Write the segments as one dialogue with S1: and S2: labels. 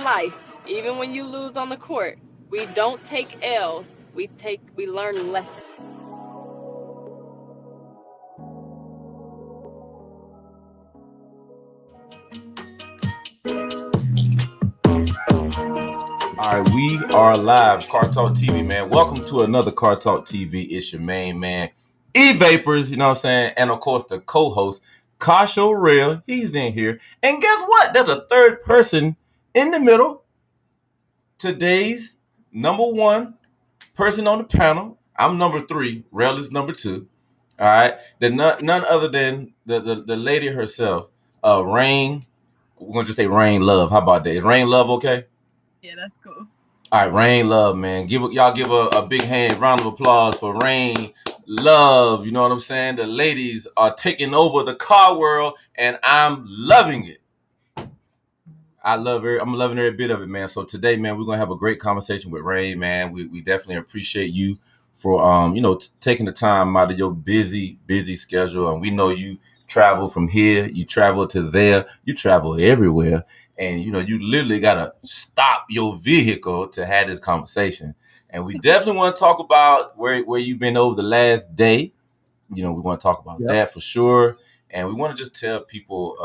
S1: life, even when you lose on the court, we don't take L's. We learn lessons.
S2: All right, we are live, Car Talk TV, man. Welcome to another Car Talk TV. It's your main man, E-Vapors, you know what I'm saying? And of course, the co-host, Kasho Real, he's in here. And guess what? There's a third person in the middle. Today's number one person on the panel. I'm number three. Real is number two. All right. None other than the lady herself, Rayn. We're going to just say Rayn Love. How about that? Is Rayn Love okay?
S1: Yeah, that's cool.
S2: All right, Rayn Love, man. Give a big round of applause for Rayn Love. You know what I'm saying? The ladies are taking over the car world, and I'm loving it. I love her. I'm loving every bit of it, man. So today, man, we're gonna have a great conversation with Rayn, man. We definitely appreciate you for taking the time out of your busy schedule, and we know you travel from here, you travel to there, you travel everywhere, and you literally gotta stop your vehicle to have this conversation. And we definitely want to talk about where you've been over the last day. We want to talk about that for sure. And we want to just tell people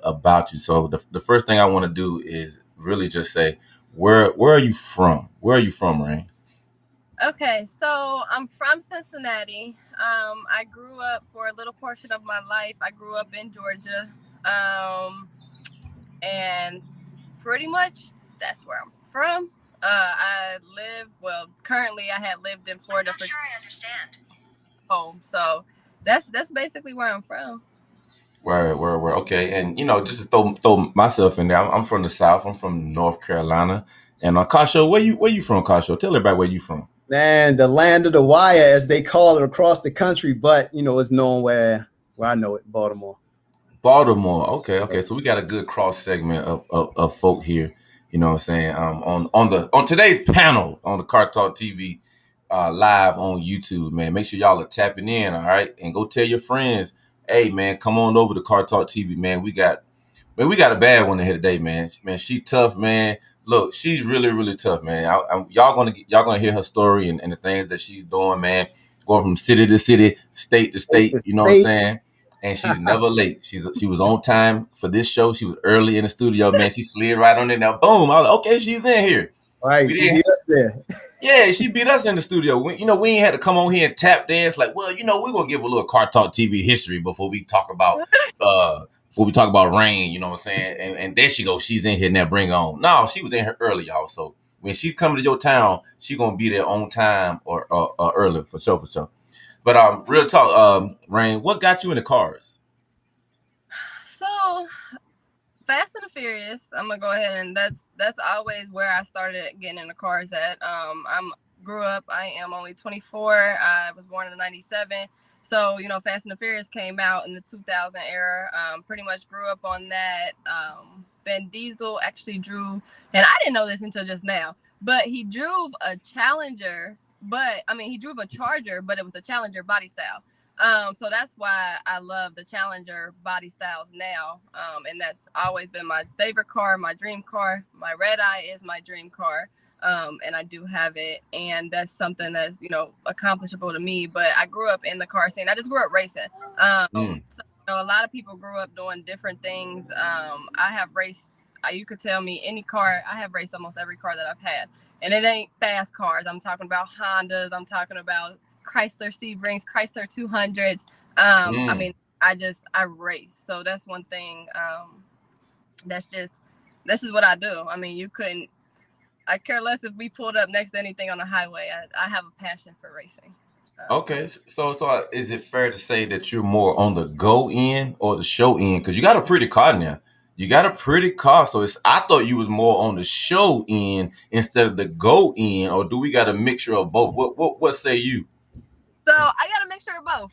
S2: about you. So the first thing I want to do is really just say, where are you from? Where are you from, Rayn?
S1: Okay, so I'm from Cincinnati. I grew up for a little portion of my life. I grew up in Georgia. And pretty much that's where I'm from. Currently I had lived in Florida. I'm not sure I understand. Home, so that's basically where I'm from.
S2: Where? Okay, and just to throw myself in there, I'm from the South. I'm from North Carolina. And Kasho, where you from, Kasho? Tell everybody where you from.
S3: Man, the land of the wire, as they call it across the country, but it's known where I know it, Baltimore.
S2: Baltimore. Okay. So we got a good cross segment of folk here. You know what I'm saying? On today's panel on the Car Talk TV live on YouTube, man. Make sure y'all are tapping in, all right? And go tell your friends, hey man, come on over to Car Talk TV, man. We got a bad one in here today, man. Man, she tough, man. Look, she's really, really tough, man. Y'all gonna hear her story and the things that she's doing, man. Going from city to city, state to state. You know what I'm saying? And she's never late. She was on time for this show. She was early in the studio, man. She slid right on in there. Boom. I was like, okay, she's in here.
S3: All right, she beat us there.
S2: Yeah, she beat us in the studio. We ain't had to come on here and tap dance. Like, well, we're gonna give a little Car Talk TV history before we talk about Rayn. You know what I'm saying? And there she goes. She's in here now. Bring her on. No, she was in here early, y'all. So when she's coming to your town, she gonna be there on time or early for sure. But real talk, Rayn, what got you into cars?
S1: So Fast and the Furious. I'm gonna go ahead and that's always where I started getting into cars at. Grew up. I am only 24. I was born in '97. So Fast and the Furious came out in the 2000 era. Pretty much grew up on that. Vin Diesel actually drove, and I didn't know this until just now, but he drove a Challenger. He drove a Charger, but it was a Challenger body style. So that's why I love the Challenger body styles now. And that's always been my favorite car, my dream car. My red eye is my dream car. And I do have it. And that's something that's, accomplishable to me. But I grew up in the car scene. I just grew up racing. So, a lot of people grew up doing different things. I have raced, you could tell me any car. I have raced almost every car that I've had. And it ain't fast cars. I'm talking about Hondas. I'm talking about Chrysler Sebrings, Chrysler 200s. I race. So that's one thing. That's just what I do. I care less if we pulled up next to anything on the highway. I have a passion for racing.
S2: Okay, so is it fair to say that you're more on the go end or the show end? Because you got a pretty car now. You got a pretty car, so I thought you was more on the show end instead of the go end, or do we got a mixture of both? What say you?
S1: So I got a mixture of both.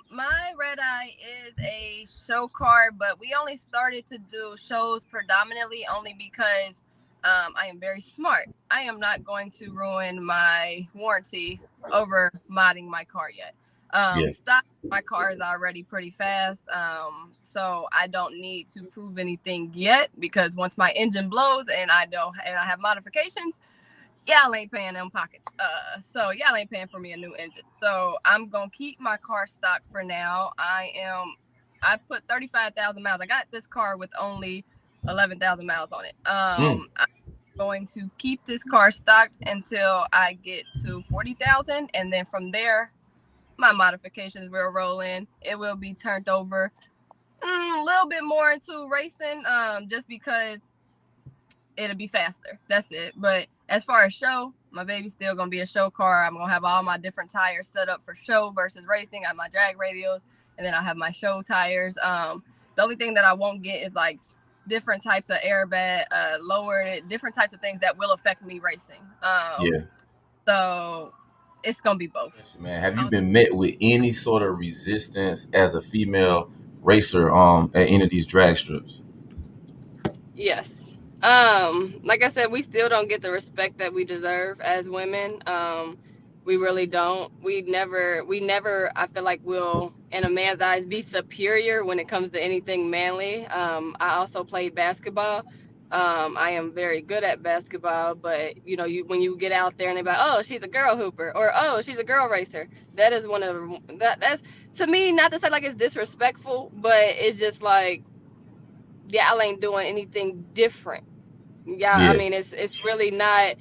S1: My red eye is a show car, but we only started to do shows predominantly only because I am very smart. I am not going to ruin my warranty over modding my car yet.
S2: Yeah.
S1: Stock, my car is already pretty fast, so I don't need to prove anything yet, because once my engine blows and I have modifications, y'all ain't paying them pockets. So y'all ain't paying for me a new engine. So I'm gonna keep my car stock for now. I put 35,000 miles. I got this car with only 11,000 miles on it. I'm going to keep this car stocked until I get to 40,000, and then from there, my modifications will roll in. It will be turned over a little bit more into racing, just because it'll be faster. That's it. But as far as show, my baby's still gonna be a show car. I'm gonna have all my different tires set up for show versus racing. I have my drag radials, and then I have my show tires. The only thing that I won't get is like different types of airbag, lower, different types of things that will affect me racing.
S2: Yeah.
S1: So it's gonna be both.
S2: Man, have you been met with any sort of resistance as a female racer at any of these drag strips?
S1: Yes. Like I said, we still don't get the respect that we deserve as women. We really don't. We never, I feel like, will, in a man's eyes, be superior when it comes to anything manly. I also played basketball. I am very good at basketball, but when you get out there and they're like, oh, she's a girl hooper, or oh, she's a girl racer. That is one of that's, to me, not to say like it's disrespectful, but it's just like, y'all ain't doing anything different. Yeah, I
S2: Yeah.
S1: mean, it's really not.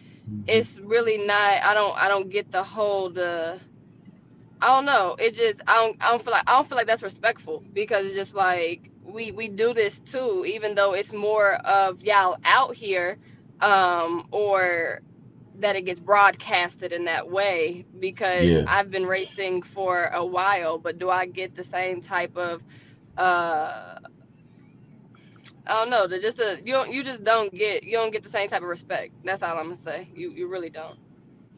S1: It's really not. I don't get the whole I don't know. It just, I don't feel like that's respectful, because it's just like, we do this too, even though it's more of y'all out here, or that it gets broadcasted in that way, because
S2: Yeah.
S1: I've been racing for a while, but do I get the same type of uh I don't know. You don't get the same type of respect. That's all I'm gonna say. You really don't.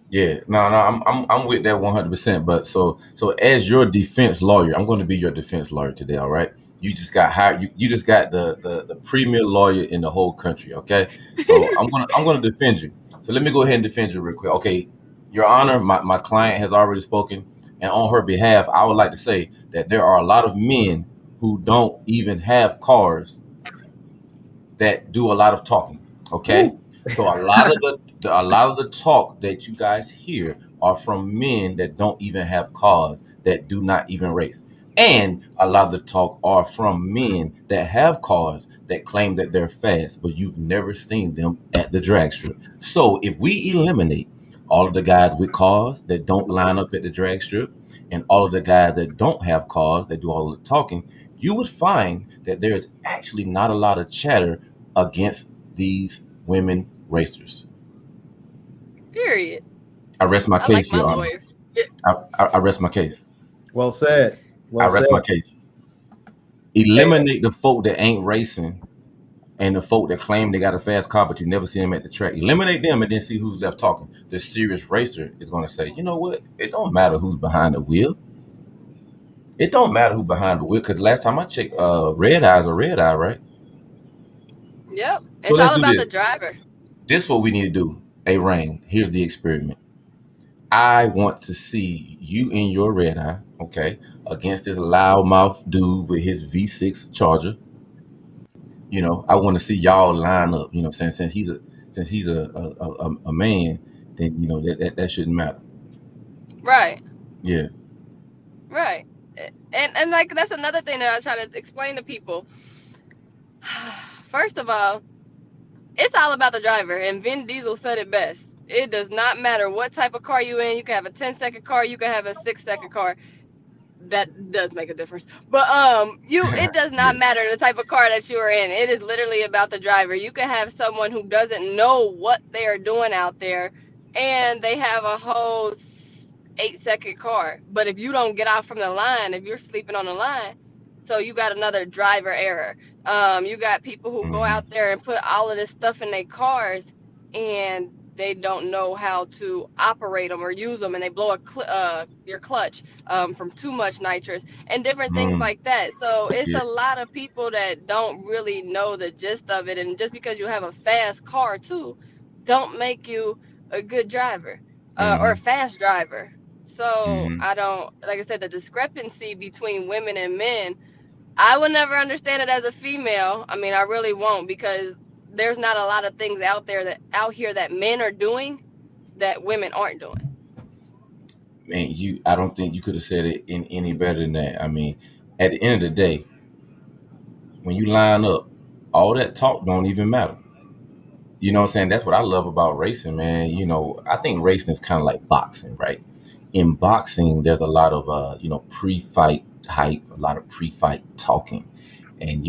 S2: Yeah, no, I'm with that 100%. But so as your defense lawyer, I'm going to be your defense lawyer today. All right, you just got hired. You just got the premier lawyer in the whole country. Okay, so I'm gonna defend you. So let me go ahead and defend you real quick. Okay, Your Honor, my client has already spoken, and on her behalf, I would like to say that there are a lot of men who don't even have cars that do a lot of talking. Okay,
S3: Woo.
S2: so a lot of the talk that you guys hear are from men that don't even have cars, that do not even race, and a lot of the talk are from men that have cars that claim that they're fast, but you've never seen them at the drag strip. So if we eliminate all of the guys with cars that don't line up at the drag strip, and all of the guys that don't have cars that do all of the talking, you would find that there is actually not a lot of chatter against these women racers.
S1: Period.
S2: I rest my
S1: I like
S2: case,
S1: my
S2: Your Honor.
S1: lawyer. Yeah.
S2: I rest my case.
S3: Well said.
S2: I
S3: Well
S2: rest my
S3: said.
S2: case.
S3: Hey,
S2: Eliminate the folk that ain't racing and the folk that claim they got a fast car, but you never see them at the track. Eliminate them and then see who's left talking. The serious racer is going to say, you know what? It don't matter who's behind the wheel. It don't matter who behind the wheel, because last time I checked, red eye's a red eye, right?
S1: Yep.
S2: So
S1: It's
S2: let's
S1: all
S2: do
S1: about the
S2: this.
S1: driver.
S2: This is what we need to do. Hey, Rain, here's the experiment. I want to see you in your red eye, okay, against this loudmouth dude with his V6 Charger. I want to see y'all line up. You know what I'm saying? Since he's a man, then that shouldn't matter.
S1: Right.
S2: Yeah.
S1: Right. And like, that's another thing that I try to explain to people. First of all, it's all about the driver, and Vin Diesel said it best. It does not matter what type of car you in. You can have a 10-second car. You can have a 6-second car. That does make a difference, but it does not
S2: Yeah.
S1: matter the type of car that you are in. It is literally about the driver. You can have someone who doesn't know what they are doing out there, and they have a whole 8-second car, but if you don't get out from the line, if you're sleeping on the line, so you got another driver error. You got people who go
S2: Hmm.
S1: out there and put all of this stuff in their cars, and they don't know how to operate them or use them, and they blow your clutch, from too much nitrous and different things
S2: Mm.
S1: like that. So it's
S2: Yeah.
S1: a lot of people that don't really know the gist of it. And just because you have a fast car too, don't make you a good driver, or a
S2: Hmm.
S1: fast driver. So
S2: Hmm.
S1: I don't, like I said, the discrepancy between women and men, I will never understand it as a female. I mean, I really won't, because there's not a lot of things out here that men are doing that women aren't doing.
S2: Man, I don't think you could have said it in any better than that. I mean, at the end of the day, when you line up, all that talk don't even matter. You know what I'm saying? That's what I love about racing, man. I think racing is kind of like boxing, right? In boxing, there's a lot of pre-fight hype, a lot of pre-fight talking, and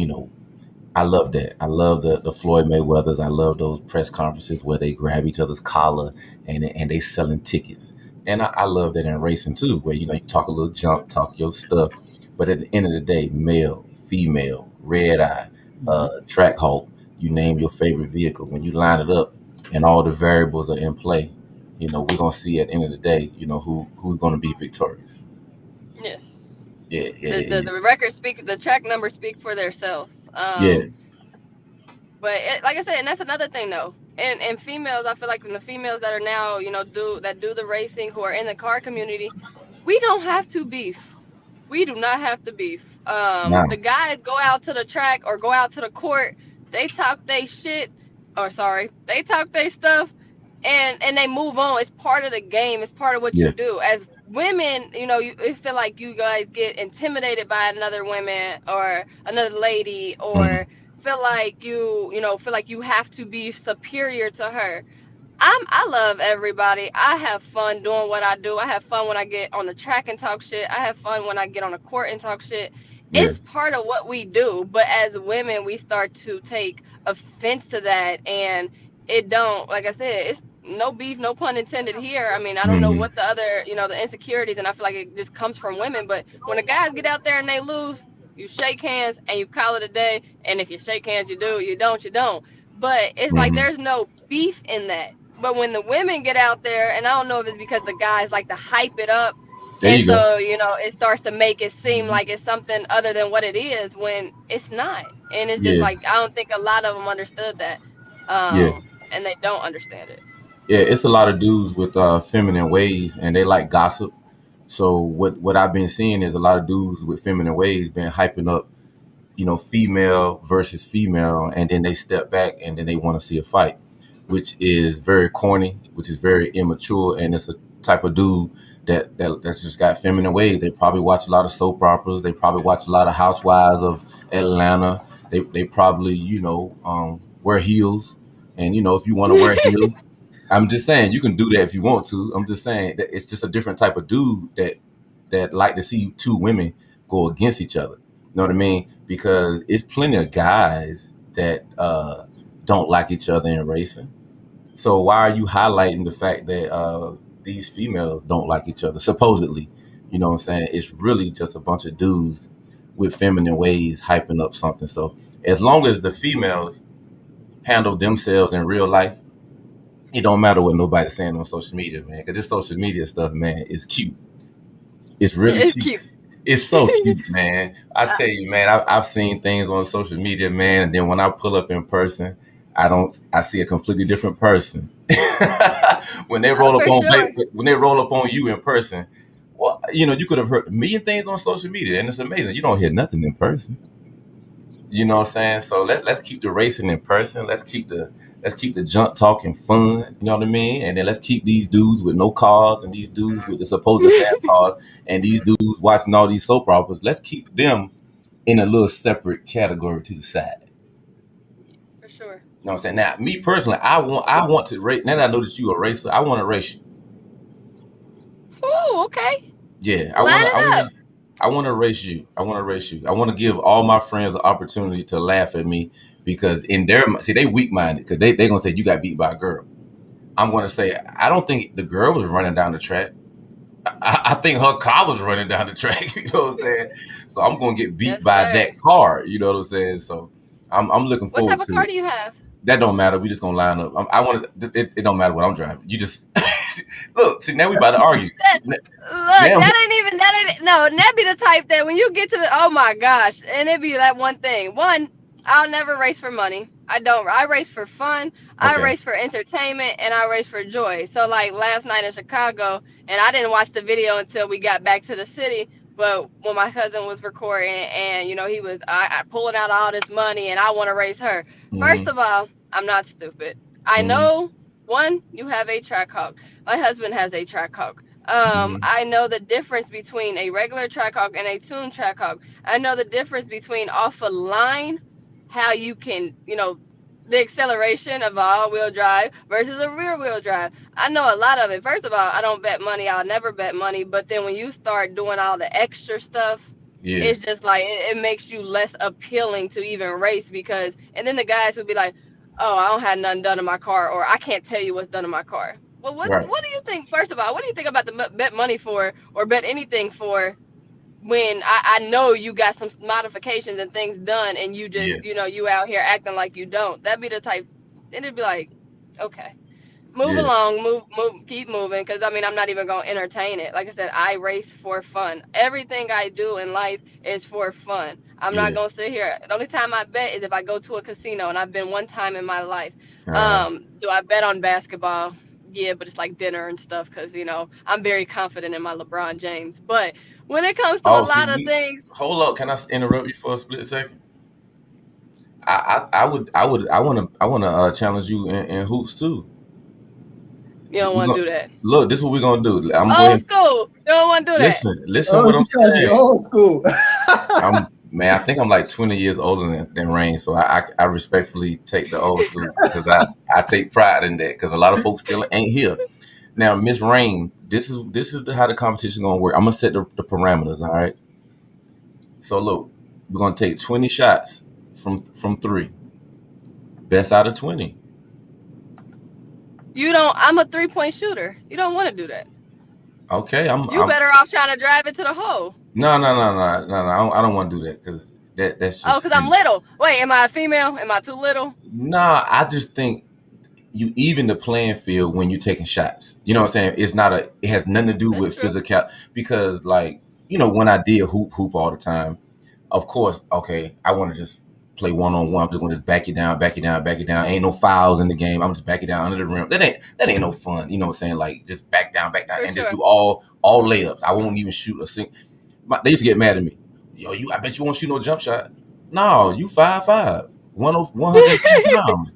S2: I love that. I love the Floyd Mayweathers. I love those press conferences where they grab each other's collar and they selling tickets. And I love that in racing too, where you talk a little junk, talk your stuff. But at the end of the day, male, female, red eye,
S3: Mhm.
S2: track halt, you name your favorite vehicle. When you line it up and all the variables are in play, we're gonna see at the end of the day, who's gonna be victorious.
S1: Yes.
S2: Yeah,
S1: The
S2: yeah,
S1: the,
S2: yeah,
S1: the records speak, the track numbers speak for themselves.
S2: yeah.
S1: But like I said, and that's another thing though. And females, I feel like, in the females that are now, do the racing, who are in the car community, we don't have to beef. We do not have to beef.
S2: Nah,
S1: The guys go out to the track or go out to the court, they talk they shit, or sorry, they talk they stuff, and they move on. It's part of the game. It's part of what you
S2: yeah.
S1: do. As women, you feel like you guys get intimidated by another woman or another lady,
S2: Mm-hmm.
S1: or feel like you have to be superior to her. I love everybody. I have fun doing what I do. I have fun when I get on the track and talk shit. I have fun when I get on the court and talk shit.
S2: Yeah.
S1: It's part of what we do. But as women, we start to take offense to that, and it don't, like I said, it's no beef, no pun intended here. I mean, I don't know
S2: Mm-hmm.
S1: what the other, the insecurities, and I feel like it just comes from women. But when the guys get out there and they lose, you shake hands and you call it a day. And if you shake hands, you do. You don't, you don't. But it's like
S2: Mm-hmm.
S1: there's no beef in that. But when the women get out there, and I don't know if it's because the guys like to hype it up,
S2: There
S1: and
S2: you go.
S1: so, it starts to make it seem
S3: Mhm.
S1: like it's something other than what it is, when it's not. And it's just
S2: Yeah.
S1: like, I don't think a lot of them understood that.
S2: Yeah.
S1: And they don't understand it.
S2: Yeah, it's a lot of dudes with feminine ways, and they like gossip. So what I've been seeing is a lot of dudes with feminine ways been hyping up, female versus female, and then they step back and then they want to see a fight, which is very corny, which is very immature, and it's a type of dude that's just got feminine ways. They probably watch a lot of soap operas. They probably watch a lot of Housewives of Atlanta. They probably wear heels, and if you want to wear heels. I'm just saying you can do that if you want to. I'm just saying that it's just a different type of dude that like to see two women go against each other. You know what I mean? Because it's plenty of guys that don't like each other in racing. So why are you highlighting the fact that these females don't like each other? Supposedly, you know what I'm saying? It's really just a bunch of dudes with feminine ways hyping up something. So as long as the females handle themselves in real life, it don't matter what nobody's saying on social media, man. Because this social media stuff, man, is cute. It's really
S1: It's
S2: cute.
S1: cute.
S2: It's so cute, man. I tell you, man, I've seen things on social media, man, and then when I pull up in person, I see a completely different person. when they roll up
S1: For
S2: on
S1: sure.
S2: when they roll up on you in person, well, you could have heard a million things on social media, and it's amazing. You don't hear nothing in person. You know what I'm saying? So let's keep the racing in person. Let's keep the junk talking fun. You know what I mean? And then let's keep these dudes with no cars and these dudes with the supposed fast cars and these dudes watching all these soap operas. Let's keep them in a little separate category to the side.
S1: For sure.
S2: You know what I'm saying? Now, me personally, I want to race. Now that I know that you a racer, I want to race you.
S1: Ooh, okay.
S2: Yeah, I
S1: Line
S2: want to. I
S1: it
S2: want
S1: up.
S2: to. I want to race you. I want to race you. I want to give all my friends an opportunity to laugh at me because in their see they weak minded because they gonna say you got beat by a girl. I'm gonna say I don't think the girl was running down the track. I think her car was running down the track. You know what I'm saying? So I'm gonna get beat
S1: Yes,
S2: by that
S1: sir.
S2: car. You know what I'm saying? So I'm looking
S1: What type
S2: forward
S1: of
S2: to
S1: car
S2: it.
S1: do you have?
S2: That don't matter. We just gonna line up. I want it don't matter what I'm driving. You just look. See now we about to argue.
S1: That look,
S2: Now
S1: that ain't no, and that be the type that when you get to the, oh my gosh, and it be that one thing. One, I'll never race for money. I don't. I race for fun. I
S2: Okay.
S1: race for entertainment, and I race for joy. So like last night in Chicago, and I didn't watch the video until we got back to the city. But when my cousin was recording, and he was I pulling out all this money, and I want to race her. First
S2: Mm-hmm.
S1: of all, I'm not stupid. I
S2: Mm-hmm.
S1: know one, you have a track hawk. My husband has a track hawk.
S2: Mm-hmm.
S1: I know the difference between a regular track hawk and a tuned track hawk. I know the difference between off a line, how you can, the acceleration of all-wheel drive versus a rear-wheel drive. I know a lot of it. First of all, I don't bet money. I'll never bet money. But then when you start doing all the extra stuff,
S2: Yeah.
S1: it's just like it makes you less appealing to even race because. And then the guys would be like, "Oh, I don't have nothing done in my car," or "I can't tell you what's done in my car." Well, what
S2: Right.
S1: what do you think? First of all, what do you think about the bet money for or bet anything for when I know you got some modifications and things done and you just
S2: Yeah.
S1: you out here acting like you don't. That'd be the type. And it'd be like, okay, move
S2: Yeah.
S1: along, move, keep moving, because I mean I'm not even gonna entertain it. Like I said, I race for fun. Everything I do in life is for fun. I'm not
S2: Yeah.
S1: gonna sit here. The only time I bet is if I go to a casino, and I've been one time in my life.
S2: Uh,
S1: Do I bet on basketball? Yeah, but it's like dinner and stuff because I'm very confident in my LeBron James. But when it comes to a
S2: oh, see,
S1: lot of things,
S2: hold up. Can I interrupt you for a split second? I want to challenge you in hoops too.
S1: you don't
S2: We
S1: want
S2: gonna
S1: to do that.
S2: look. This is what we're gonna do. I'm going to go
S1: Old
S2: ahead.
S1: school, you don't want to do that.
S2: Listen.
S3: Oh,
S2: What I'm
S3: she calls you
S2: saying.
S3: old school.
S2: Man. I think I'm like 20 years older than Rain, so I respectfully take the old school because I take pride in that because a lot of folks still ain't here. Now, Miss Rain, this is how the competition gonna work. I'm gonna set the parameters. All right. So look, we're gonna take 20 shots from three. Best out of 20.
S1: You don't. I'm a 3-point shooter. You don't want to do that.
S2: Okay. I'm.
S1: You
S2: I'm.
S1: better off trying to drive it to the hole.
S2: No, no, no, no, no, no. I don't want to do that because that's
S1: Oh,
S2: just
S1: because I'm little. Wait, am I a female? Am I too little?
S2: nah. I just think you even the playing field when you're taking shots. You know what I'm saying? It's not a. It has nothing to do
S1: That's
S2: with
S1: true.
S2: physical because like when I did hoop all the time. Of course, okay, I want to just play one on one. I'm just gonna just back it down, back it down, back it down. Ain't no fouls in the game. I'm just back it down under the rim. That ain't no fun. You know what I'm saying? Like just back down,
S1: For
S2: and just
S1: sure.
S2: do all layups. I won't even shoot a sing. They used to get mad at me. Yo, I bet you won't shoot no jump shot. No, you 5'5", 110 pounds.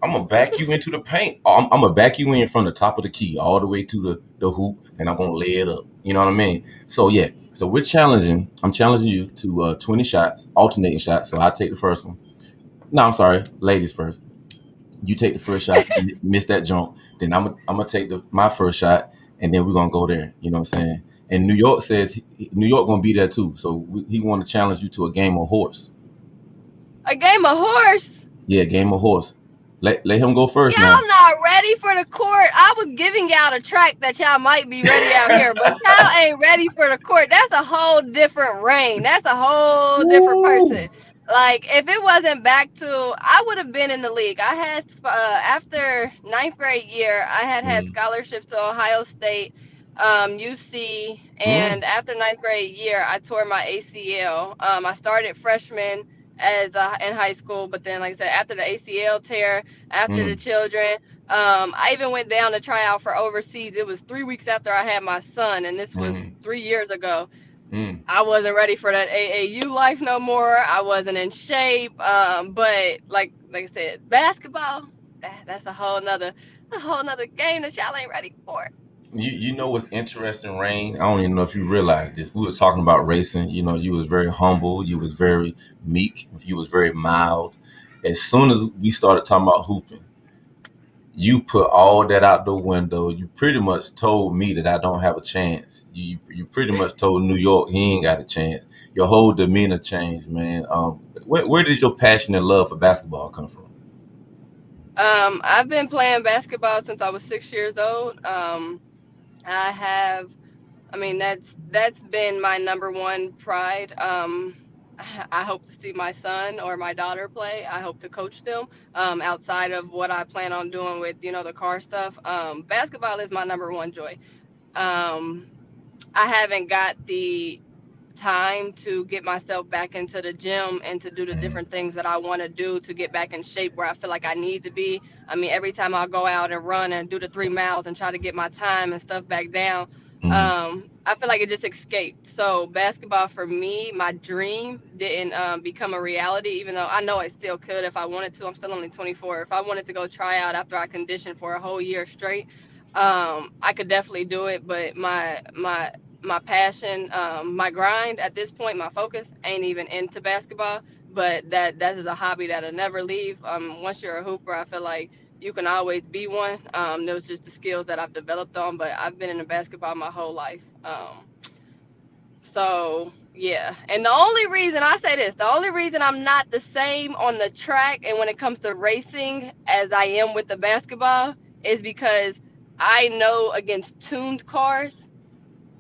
S2: I'm gonna back you into the paint. I'm gonna back you in from the top of the key all the way to the hoop, and I'm gonna lay it up. You know what I mean? So yeah. So we're challenging. I'm challenging you to 20 shots, alternating shots. So I take the first one. No, I'm sorry, ladies first. You take the first shot, miss that jump. Then I'm gonna take my first shot, and then we're gonna go there. You know what I'm saying? And New York says New York gonna be there too. So he want to challenge you to a game of horse.
S1: A game of horse.
S2: Yeah, game of horse. Let him go first now.
S1: Y'all not ready for the court. I was giving y'all a track that y'all might be ready out here, but y'all ain't ready for the court. That's a whole different Rain. That's a whole different person.
S2: Woo!
S1: Like if it wasn't back to, I would have been in the league. I had after ninth grade year, I had
S2: Mm,
S1: scholarships to Ohio State, UC,
S2: mm,
S1: and after ninth grade year, I tore my ACL. I started freshman as in high school, but then like I said, after the ACL tear after the
S2: mm,
S1: children. I even went down to try out for overseas. It was 3 weeks after I had my son, and this was
S2: mm,
S1: 3 years ago.
S2: mm.
S1: I wasn't ready for that AAU life no more. I wasn't in shape. But like I said, basketball, that's a whole nother game that y'all ain't ready for.
S2: You know what's interesting, Rain? I don't even know if you realize this. We was talking about racing. You was very humble. You was very meek. You was very mild. As soon as we started talking about hooping, you put all that out the window. You pretty much told me that I don't have a chance. You pretty much told New York he ain't got a chance. Your whole demeanor changed, man. Where did your passion and love for basketball come from?
S1: I've been playing basketball since I was 6 years old. I have I mean, that's been my number one pride. I hope to see my son or my daughter play. I hope to coach them outside of what I plan on doing with the car stuff. Basketball is my number one joy. Um, I haven't got the time to get myself back into the gym and to do the
S2: Mm-hmm.
S1: different things that I want to do to get back in shape where I feel like I need to be. I mean, every time I go out and run and do the 3 miles and try to get my time and stuff back down,
S2: Mm-hmm.
S1: I feel like it just escaped. So basketball for me, my dream didn't become a reality, even though I know it still could if I wanted to. I'm still only 24. If I wanted to go try out after I conditioned for a whole year straight, I could definitely do it. But my passion, my grind at this point, my focus ain't even into basketball. But that is a hobby that'll never leave. Once you're a hooper, I feel like you can always be one. Those just the skills that I've developed on. But I've been in the basketball my whole life. So yeah, and the only reason I say this, the only reason I'm not the same on the track and when it comes to racing as I am with the basketball is because I know against tuned cars,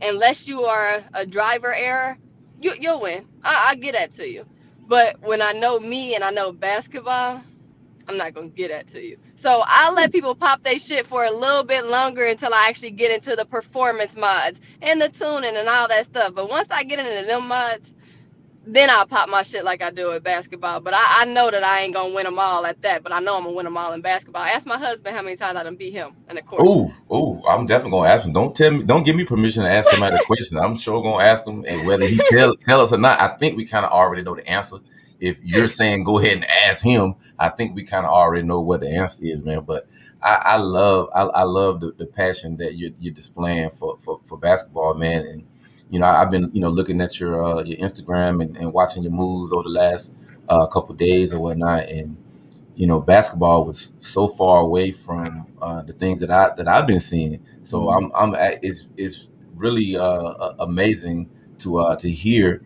S1: unless you are a driver error, you'll win. I get that to you. But when I know me and I know basketball, I'm not gonna get that to you. So I'll let people pop their shit for a little bit longer until I actually get into the performance mods and the tuning and all that stuff. But once I get into them mods, then I'll pop my shit like I do at basketball. But I know that I ain't gonna win them all at that. But I know I'm gonna win them all in basketball. Ask my husband how many times I done beat him in the court.
S2: Oh, oh, I'm definitely gonna ask him. Don't tell me, don't give me permission to ask somebody a question. I'm sure gonna ask him, and whether he tell us or not, I think we kind of already know the answer. If you're saying go ahead and ask him, I think we kind of already know what the answer is, man. But I love the passion that you're displaying for basketball, man. And I've been looking at your Instagram and watching your moves over the last couple days or whatnot, and basketball was so far away from the things that I've been seeing. So it's really amazing to hear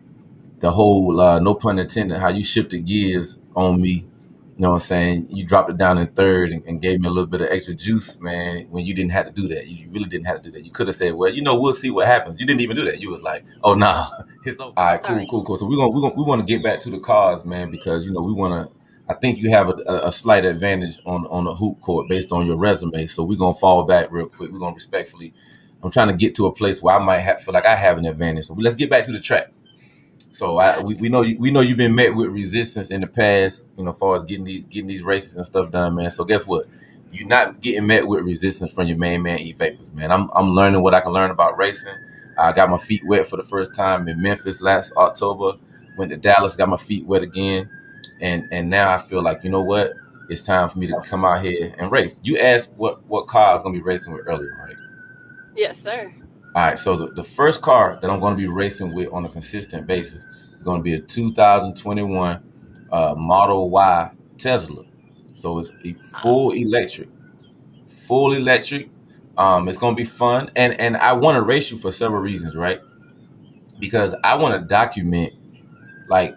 S2: the whole no pun intended how you shifted gears on me. You know what I'm saying? You dropped it down in third and gave me a little bit of extra juice, man, when you didn't have to do that. You really didn't have to do that. You could have said, well, we'll see what happens. You didn't even do that. You was like, oh, nah, it's over. All right, cool,
S1: Sorry.
S2: cool, cool. So we want to get back to the cars, man, because we want to. I think you have a slight advantage on a hoop court based on your resume. So we're gonna fall back real quick. We're gonna respectfully. I'm trying to get to a place where I might feel like I have an advantage. So let's get back to the track. So
S1: Gotcha.
S2: we know you've been met with resistance in the past, as far as getting these races and stuff done, man. So guess what? You're not getting met with resistance from your main man, E Vapors, man. I'm learning what I can learn about racing. I got my feet wet for the first time in Memphis last October. Went to Dallas, got my feet wet again, and now I feel like what? It's time for me to come out here and race. You asked what car I was gonna be racing with earlier, right?
S1: Yes, sir.
S2: All right, so the first car that I'm going to be racing with on a consistent basis is going to be a 2021 Model Y Tesla. So it's full electric, full electric. It's going to be fun, and I want to race you for several reasons, right? Because I want to document like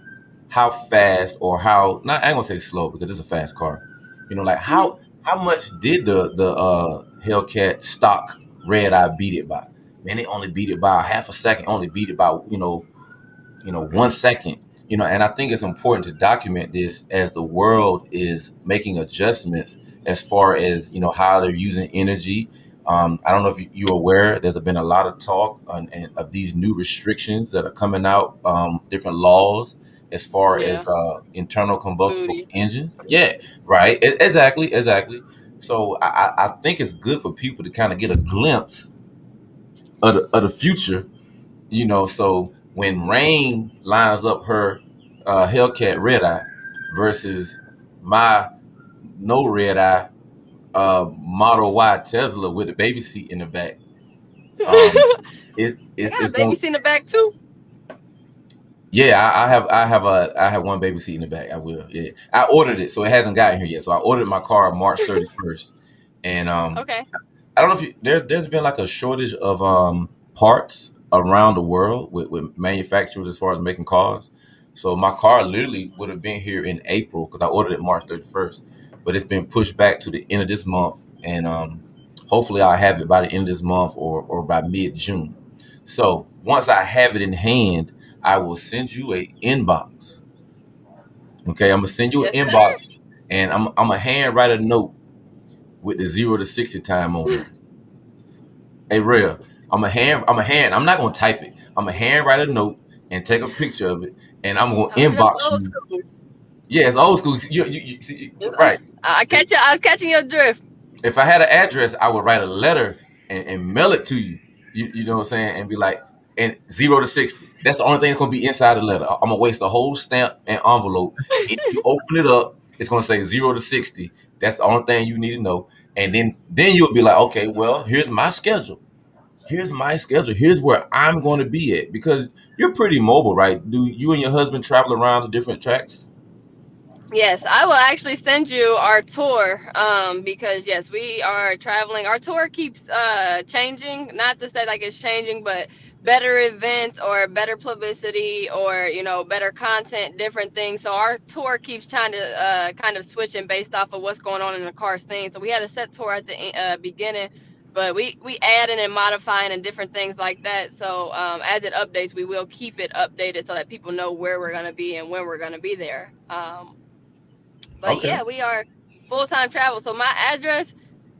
S2: how fast or how not. I ain't gonna say slow because it's a fast car. Like
S1: Hmm.
S2: how much did the Hellcat stock red eye beat it by? Man, it only beat it by a half a second. Only beat it by 1 second. And I think it's important to document this as the world is making adjustments as far as how they're using energy. I don't know if you're aware. There's been a lot of talk of these new restrictions that are coming out, different laws as far
S1: Yeah.
S2: as internal combustible
S1: Booty.
S2: engines. Yeah, right. Exactly, exactly. So I think it's good for people to kind of get a glimpse of the future. So when Rain lines up her Hellcat red eye versus my no red eye Model Y Tesla with a baby seat in the back, um,
S1: I got a
S2: it's
S1: baby
S2: going.
S1: seat in the back too.
S2: Yeah, I have one baby seat in the back. I will. Yeah, I ordered it, so it hasn't gotten here yet. So I ordered my car March 31st, and
S1: Okay.
S2: I don't know if there's been like a shortage of parts around the world with manufacturers as far as making cars. So my car literally would have been here in April because I ordered it March 31st, but it's been pushed back to the end of this month, and hopefully I'll have it by the end of this month or by mid June. So once I have it in hand, I will send you a inbox. Okay, I'm gonna send you an
S1: Yes, sir.
S2: inbox, and I'm gonna hand write a note with the 0 to 60 time on there. Hey, real. I'm not gonna type it. I'm gonna hand write a note, and take a picture of it, and I'm gonna
S1: Oh, that's
S2: inbox
S1: old
S2: you.
S1: school.
S2: Yeah, it's old school. You see, right?
S1: I was catching your drift.
S2: If I had an address, I would write a letter and mail it to you. You know what I'm saying? And be like, and 0 to 60. That's the only thing that's gonna be inside the letter. I'm gonna waste the whole stamp and envelope. If you open it up, it's gonna say 0 to 60. That's the only thing you need to know. And then you'll be like, okay, well, here's my schedule. Here's my schedule. Here's where I'm going to be at, because you're pretty mobile, right? Do you and your husband travel around to different tracks?
S1: Yes, I will actually send you our tour. Because yes, we are traveling. Our tour keeps changing. Not to say like it's changing, but better events or better publicity or better content, different things. So our tour keeps trying to kind of switching based off of what's going on in the car scene. So we had a set tour at the beginning, but we adding and modifying and different things like that. So as it updates, we will keep it updated so that people know where we're gonna be and when we're gonna be there. But
S2: Okay.
S1: yeah, we are full time travel. So my address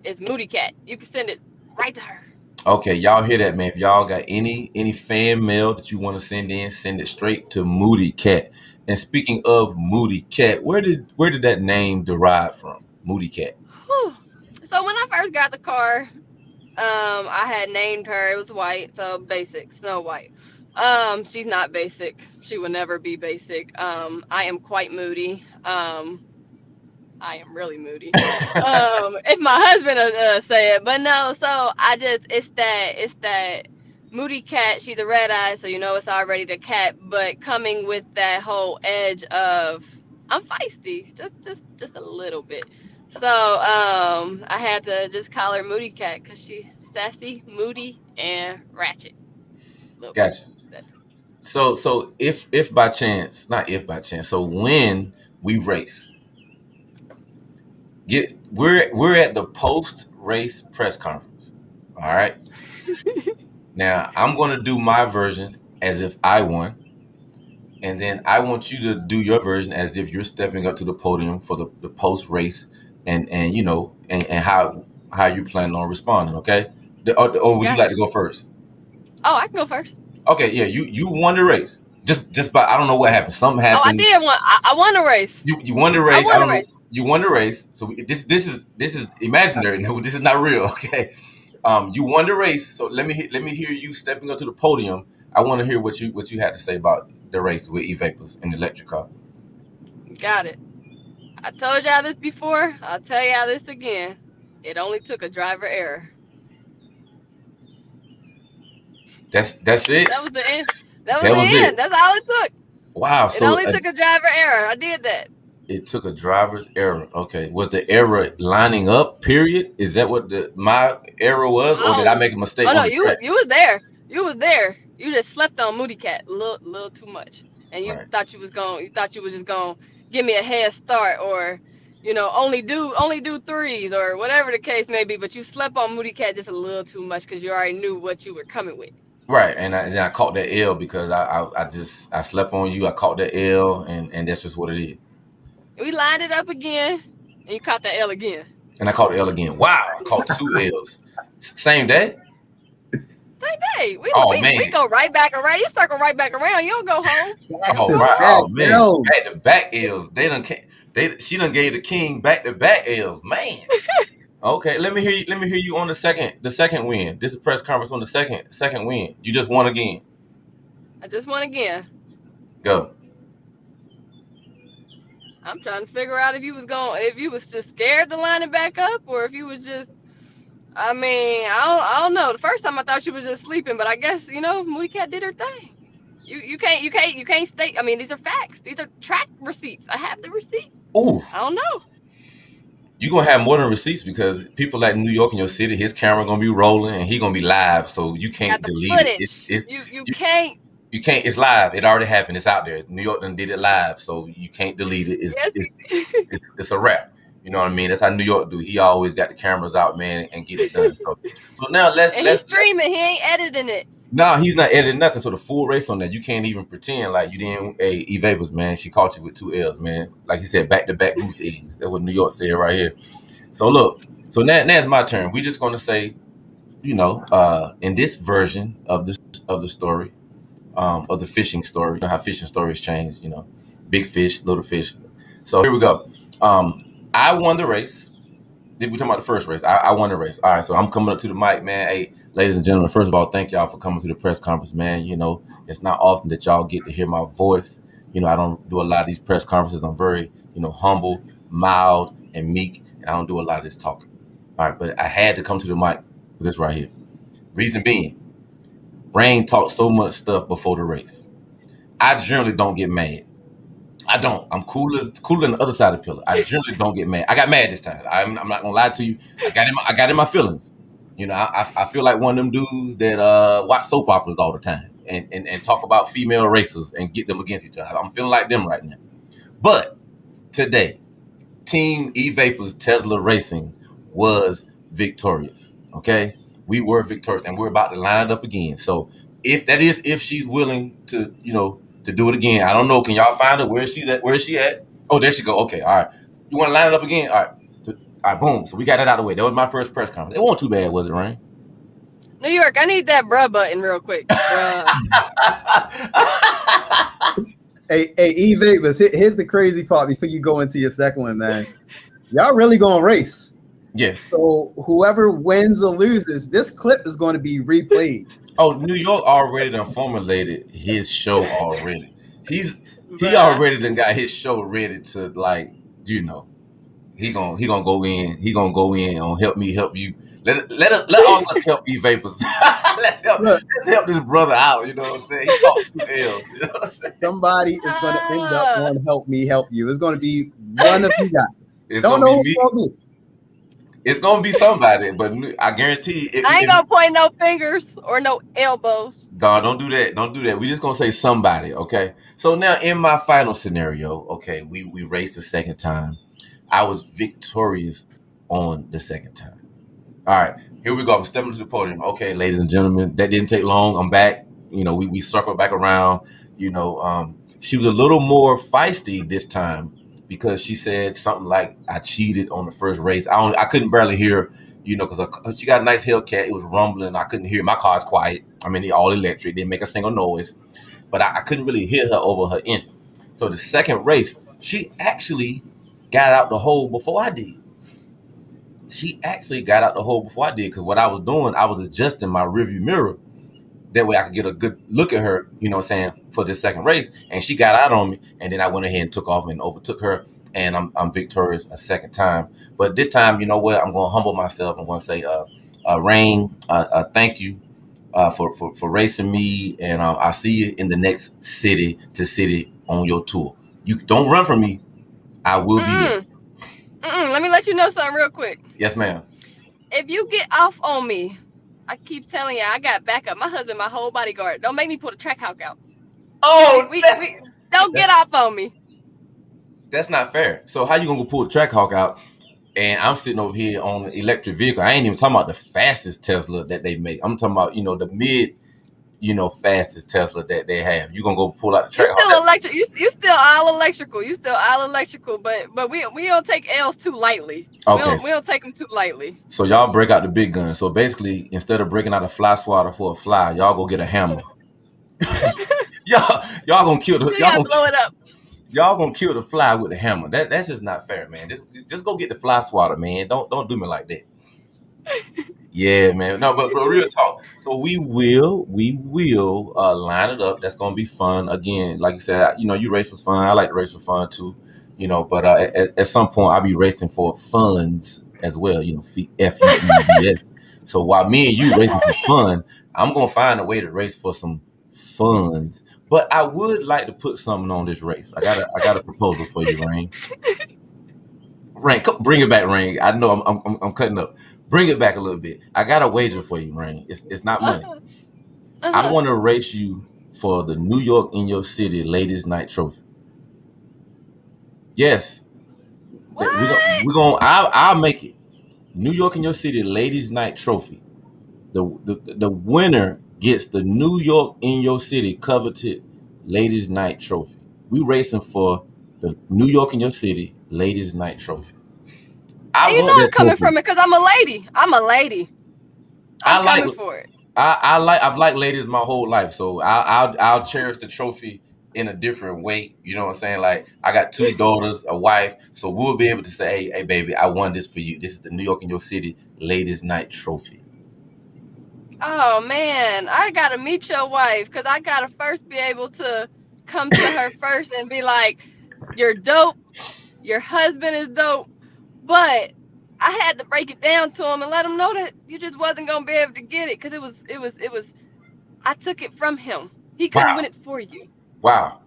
S1: is Moody Cat. You can send it right to her.
S2: Okay, y'all hear that, man? If y'all got any fan mail that you want to send in, send it straight to Moody Cat. And speaking of Moody Cat, where did that name derive from? Moody Cat.
S1: Whew. So when I first got the car, I had named her. It was white, so basic, Snow White. She's not basic. She will never be basic. I am quite moody. I am really moody. If my husband say it, but no. So I just it's that moody cat. She's a red eye, so it's already the cat. But coming with that whole edge of I'm feisty, just a little bit. So I had to just call her Moody Cat because she's sassy, moody, and ratchet a little bit.
S2: Gotcha.
S1: That's
S2: So if by chance, not if by chance, so when we race, we're at the post race press conference. All right. Now I'm gonna do my version as if I won, and then I want you to do your version as if you're stepping up to the podium for the post race, and and how you plan on responding. Okay. Or would you like
S1: gotcha.
S2: to go first?
S1: Oh, I can go first.
S2: Okay. Yeah. You won the race. Just by, I don't know what happened. Something
S1: Oh, I
S2: happened.
S1: did one. I won a race.
S2: You won the
S1: I
S2: race. I
S1: won a
S2: don't know.
S1: race.
S2: You won the race. So this is imaginary. No, this is not real. Okay. You won the race. So let me hear you stepping up to the podium. I want to hear what you had to say about the race with e-vapors and the electric car.
S1: Got it. I told y'all this before. I'll tell y'all this again. It only took a driver error.
S2: That's it.
S1: That was the end. That was
S2: That
S1: the
S2: was
S1: end.
S2: it.
S1: That's all it took.
S2: Wow.
S1: It
S2: So
S1: only took a driver error. I did that.
S2: it took a driver's error. Okay. Was the error lining up? Period. Is that what my error was, or did I
S1: Oh,
S2: make a mistake
S1: oh no,
S2: on the
S1: you was
S2: track?
S1: you was there. You was there. You just slept on Moody Cat a little too much, and you
S2: Right.
S1: thought you thought you was just gonna give me a head start, or only do threes, or whatever the case may be. But you slept on Moody Cat just a little too much because you already knew what you were coming with.
S2: Right, and I caught that L because I slept on you. I caught that L, and that's just what it is.
S1: We lined it up again, and you caught that L again.
S2: And I caught the L again. Wow, I caught two L's. Same day.
S1: Same day. We
S2: Oh
S1: we we
S2: man.
S1: go right back around. You circle right back around. You don't go home. You
S3: Back
S1: don't
S2: Oh
S3: to
S1: go
S2: right.
S1: home.
S3: back
S2: Oh man. Back to
S3: L's.
S2: back L's. She done gave the king back to back L's. Man. Okay, let me hear you on the second win. This is a press conference on the second win. You just won again.
S1: I just won again.
S2: Go.
S1: I'm trying to figure out if you was just scared to line it back up, or if you was just. I mean, I don't know. The first time I thought she was just sleeping, but I guess Moody Cat did her thing. You can't state. I mean, these are facts. These are track receipts. I have the receipt.
S2: Ooh.
S1: I don't know.
S2: You're gonna have more than receipts because people like New York in your city, his camera gonna be rolling and he gonna be live, so you
S1: Got
S2: can't
S1: the
S2: delete it.
S1: footage.
S2: It's
S1: You
S2: you,
S1: can't.
S2: you can't. It's live. It already happened. It's out there. New York done did it live, so you can't delete it. It's
S1: Yes.
S2: it's it's a wrap. You know what I mean? That's how New York do. He always got the cameras out, man, and get it done. So now let's
S1: And he's
S2: let's
S1: streaming. He ain't editing it.
S2: no, he's not editing nothing. So the full race on that, you can't even pretend like you didn't. Hey, E Vapors, man, she caught you with two L's, man. Like he said, back to back goose eggs. That's what New York said right here. So look, so now it's my turn. We're just gonna say, in this version of the story, of the fishing story. You know how fishing stories change. You know, big fish, little fish. So here we go. I won the race. We talking about the first race. I won the race. All right, so I'm coming up to the mic, man. Hey, ladies and gentlemen, first of all, thank y'all for coming to the press conference, man. You know, it's not often that y'all get to hear my voice. You know, I don't do a lot of these press conferences. I'm very, humble, mild, and meek, and I don't do a lot of this talking. All right, but I had to come to the mic for this right here. Reason being, Rayn talked so much stuff before the race. I generally don't get mad. I don't. I'm cooler than the other side of the pillar. I generally don't get mad. I got mad this time. I'm not gonna lie to you. I got in my feelings. You know, I feel like one of them dudes that watch soap operas all the time and talk about female racers and get them against each other. I'm feeling like them right now. But today, Team E-Vapors Tesla Racing was victorious. Okay, we were victorious, and we're about to line it up again. So if she's willing to, to do it again, I don't know. Can y'all find her? Where is she at? Where is she at? Oh, there she go. Okay, all right. You want to line it up again? All right. So, all right, boom. So we got that out of the way. That was my first press conference. It wasn't too bad, was it, Rayn?
S1: New York, I need that bruh button real quick. Bruh.
S3: Hey, E-Vapors, here's the crazy part before you go into your second one, man. Y'all really gonna race.
S2: Yeah.
S3: So whoever wins or loses, this clip is going to be replayed.
S2: Oh, New York already done formulated his show already. He already done got his show ready to, like, he gonna go in. He gonna go in on help me help you. Let all of us help E-Vapors. let's help this brother out. You know what I'm saying? He caught 2 L's. You know what I'm saying?
S3: Somebody is going to end up on help me help you. It's going to be one of you guys.
S2: It's
S3: Don't know who it's going to be.
S2: It's gonna be somebody, but I guarantee
S1: I ain't gonna point no fingers or no elbows.
S2: No, don't do that. Don't do that. We just gonna say somebody, okay? So now in my final scenario, okay, we raced the second time. I was victorious on the second time. All right, here we go. I'm stepping to the podium. Okay, ladies and gentlemen, that didn't take long. I'm back. We circled back around. She was a little more feisty this time because she said something like, "I cheated on the first race." I couldn't barely hear, because she got a nice Hellcat. It was rumbling. I couldn't hear. My car's quiet. I mean, they all electric. Didn't make a single noise, but I couldn't really hear her over her engine. So the second race, she actually got out the hole before I did. Because what I was doing, I was adjusting my rearview mirror. That way I could get a good look at her, for this second race. And she got out on me, and then I went ahead and took off and overtook her, and I'm victorious a second time. But this time, you know what? I'm going to humble myself. I'm going to say, Rayn, thank you for racing me, and I'll see you in the next city to city on your tour. You don't run from me. I will be there.
S1: Let me let you know something real quick.
S2: Yes, ma'am.
S1: If you get off on me, I keep telling you, I got backup. My husband, my whole bodyguard. Don't make me pull the track hawk out.
S2: Oh,
S1: we don't get off on me.
S2: That's not fair. So how you gonna go pull the track hawk out, and I'm sitting over here on an electric vehicle? I ain't even talking about the fastest Tesla that they make. I'm talking about the mid, fastest Tesla that they have. You gonna go pull out the track hawk?
S1: You still electric. You still all electrical. You still all electrical. But we don't take L's too lightly.
S2: Okay.
S1: We don't take them too lightly.
S2: So y'all break out the big gun. So basically, instead of breaking out a fly swatter for a fly, y'all go get a hammer. y'all gonna kill the. Y'all gonna
S1: blow it up.
S2: Y'all gonna kill the fly with the hammer. That's just not fair, man. Just go get the fly swatter, man. Don't do me like that. Yeah, man. No, but real talk. So we will line it up. That's gonna be fun. Again, like you said, you race for fun. I like to race for fun too. But at some point I'll be racing for funds as well. FUNDS. So while me and you racing for fun, I'm gonna find a way to race for some funds. But I would like to put something on this race. I got a proposal for you, Rayn. Rayn, bring it back, Rayn. I know I'm cutting up. Bring it back a little bit. I got a wager for you, Rayn. It's not money. I want to race you for the New York in your city Ladies Night Trophy. Yes.
S1: What?
S2: We're gonna. I'll make it. New York in your city Ladies Night Trophy. The winner gets the New York in your city coveted Ladies Night Trophy. We racing for the New York in your city Ladies Night Trophy.
S1: I'm coming from it because I'm a lady. I'm coming for it.
S2: I've liked ladies my whole life, so I'll cherish the trophy in a different way. You know what I'm saying? Like I got two daughters, a wife, so we'll be able to say, hey, baby, I won this for you. This is the New York in your city ladies night trophy.
S1: Oh man, I gotta meet your wife because I gotta first be able to come to her first and be like, "You're dope. Your husband is dope." But I had to break it down to him and let him know that you just wasn't gonna be able to get it because it was. I took it from him. He couldn't win
S2: Wow,
S1: it for you.
S2: wow.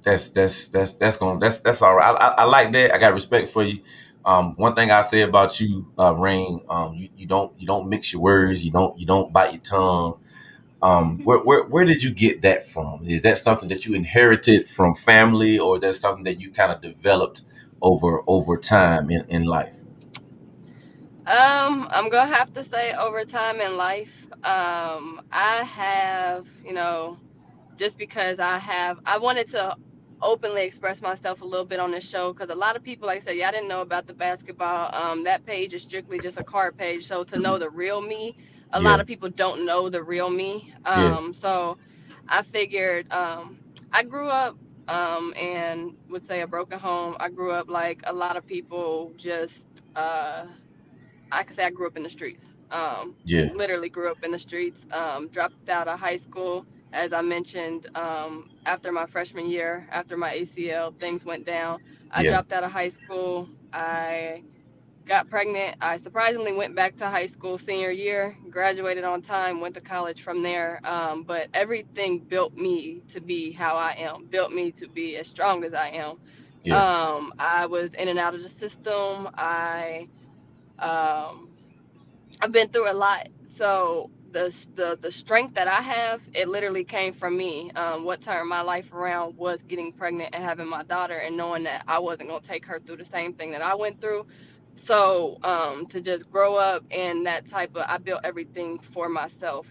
S2: That's all right. I like that. I got respect for you. One thing I say about you, Rain, you don't mix your words. You don't bite your tongue. Where did you get that from? Is that something that you inherited from family, or is that something that you kind of developed over time in life?
S1: I'm gonna have to say over time in life, I have, just because I wanted to openly express myself a little bit on this show because a lot of people, like I said, yeah, I didn't know about the basketball. That page is strictly just a card page. So to know the real me, a
S2: Yeah,
S1: lot of people don't know the real me.
S2: yeah,
S1: So I figured, I grew up, and would say a broken home. I grew up like a lot of people, just, uh, I could say I grew up in the streets.
S2: yeah,
S1: Literally grew up in the streets. Dropped out of high school, as I mentioned. After my freshman year, after my ACL, things went down. I
S2: yeah,
S1: dropped out of high school. I got pregnant. I surprisingly went back to high school senior year, graduated on time, went to college from there. But everything built me to be how I am, built me to be as strong as I am.
S2: yeah,
S1: I was in and out of the system. Um, I've been through a lot, so the strength that I have, it literally came from me. What turned my life around was getting pregnant and having my daughter, and knowing that I wasn't gonna take her through the same thing that I went through. So to just grow up in that type of, I built everything for myself.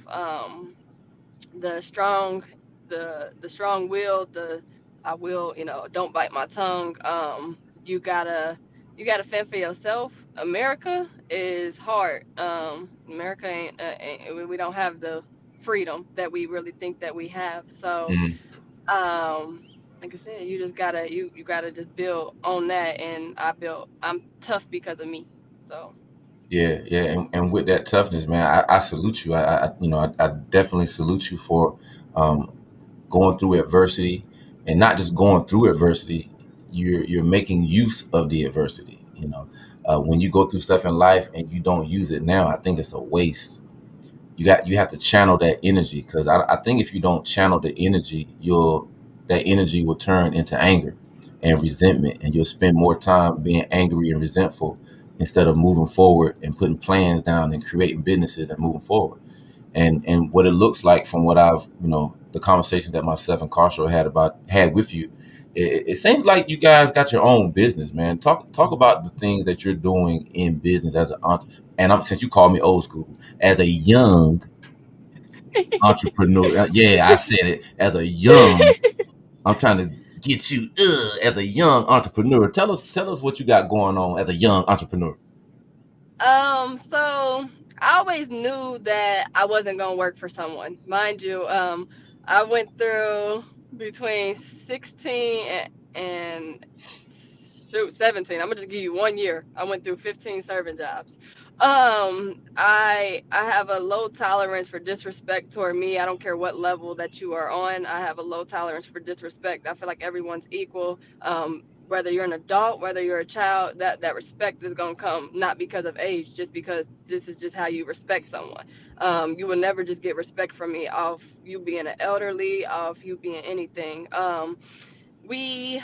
S1: The strong, the strong will, the I will, don't bite my tongue. You gotta you gotta fend for yourself. America is hard. America ain't, we don't have the freedom that we really think that we have. So
S2: mhm,
S1: like I said, you just gotta you gotta just build on that, and I'm tough because of me. So
S2: yeah, yeah. And with that toughness, man, I salute you. I definitely salute you for um, going through adversity, and not just going through adversity. You're making use of the adversity. When you go through stuff in life and you don't use it now, I think it's a waste. You have to channel that energy, because I think if you don't channel the energy, you'll that energy will turn into anger and resentment, and you'll spend more time being angry and resentful instead of moving forward and putting plans down and creating businesses and moving forward. And what it looks like from what I've, the conversations that myself and Carshall had with you, it seems like you guys got your own business, man. Talk about the things that you're doing in business as an and since you call me old school, as a young entrepreneur. Yeah, I said it. As a young, I'm trying to get you as a young entrepreneur. Tell us what you got going on as a young entrepreneur.
S1: So I always knew that I wasn't gonna work for someone. Mind you, I went through between 16 and shoot 17. I'm gonna just give you 1 year. I went through 15 serving jobs. I have a low tolerance for disrespect toward me. I don't care what level that you are on. I have a low tolerance for disrespect. I feel like everyone's equal. Whether you're an adult, whether you're a child, that respect is gonna come not because of age, just because this is just how you respect someone. You will never just get respect from me off you being an elderly, off you being anything. We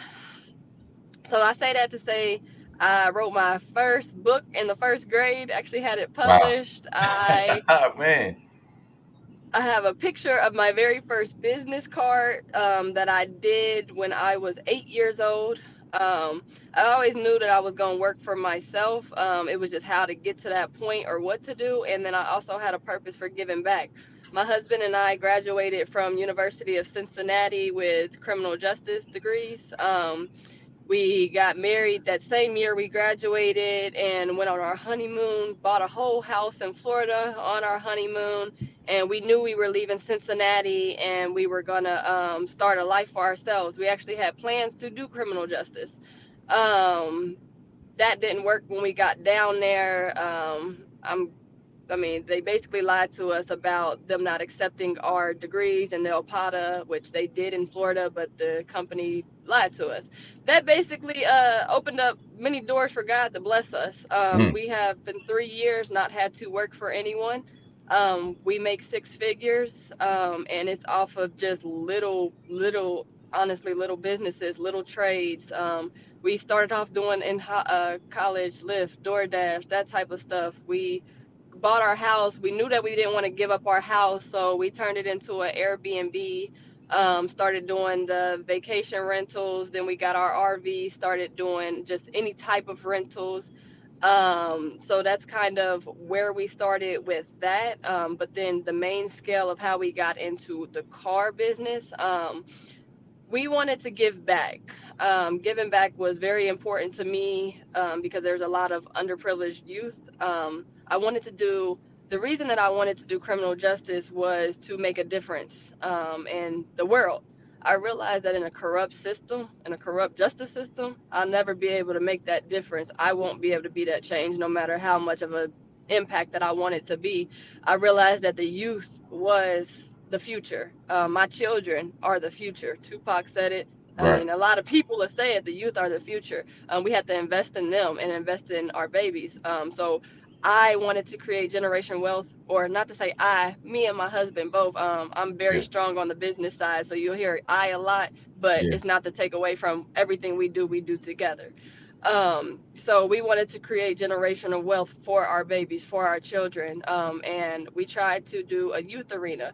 S1: so I say that to say I wrote my first book in the first grade. Actually had it
S2: Wow,
S1: published. I
S2: man.
S1: I have a picture of my very first business card, that I did when I was 8 years old. I always knew that I was going to work for myself. It was just how to get to that point or what to do. And then I also had a purpose for giving back. My husband and I graduated from University of Cincinnati with criminal justice degrees. We got married that same year we graduated and went on our honeymoon, bought a whole house in Florida on our honeymoon, and we knew we were leaving Cincinnati and we were gonna start a life for ourselves. We actually had plans to do criminal justice. Um, that didn't work when we got down there. I mean, they basically lied to us about them not accepting our degrees in the OPATA, which they did in Florida, but the company lied to us. That basically opened up many doors for God to bless us.
S2: Mm.
S1: We have been 3 years not had to work for anyone. We make six figures, and it's off of just honestly, little businesses, little trades. We started off doing in college, Lyft, DoorDash, that type of stuff. We bought our house. We knew that we didn't want to give up our house, so we turned it into an Airbnb. Started doing the vacation rentals. Then we got our RV. Started doing just any type of rentals. So that's kind of where we started with that. But then the main scale of how we got into the car business. We wanted to give back. Giving back was very important to me because there's a lot of underprivileged youth. I wanted to do the reason that I wanted to do criminal justice was to make a difference in the world. I realized that in a corrupt system, in a corrupt justice system, I'll never be able to make that difference. I won't be able to be that change no matter how much of an impact that I want it to be. I realized that the youth was the future. My children are the future. Tupac said it. I
S2: Right.
S1: mean, a lot of people are saying the youth are the future. We have to invest in them and invest in our babies. So I wanted to create generation wealth, or not to say I, me and my husband both. I'm very
S2: Yeah.
S1: strong on the business side, so you'll hear I a lot, but
S2: Yeah.
S1: it's not to take away from everything we do together. So we wanted to create generational wealth for our babies, for our children, and we tried to do a youth arena.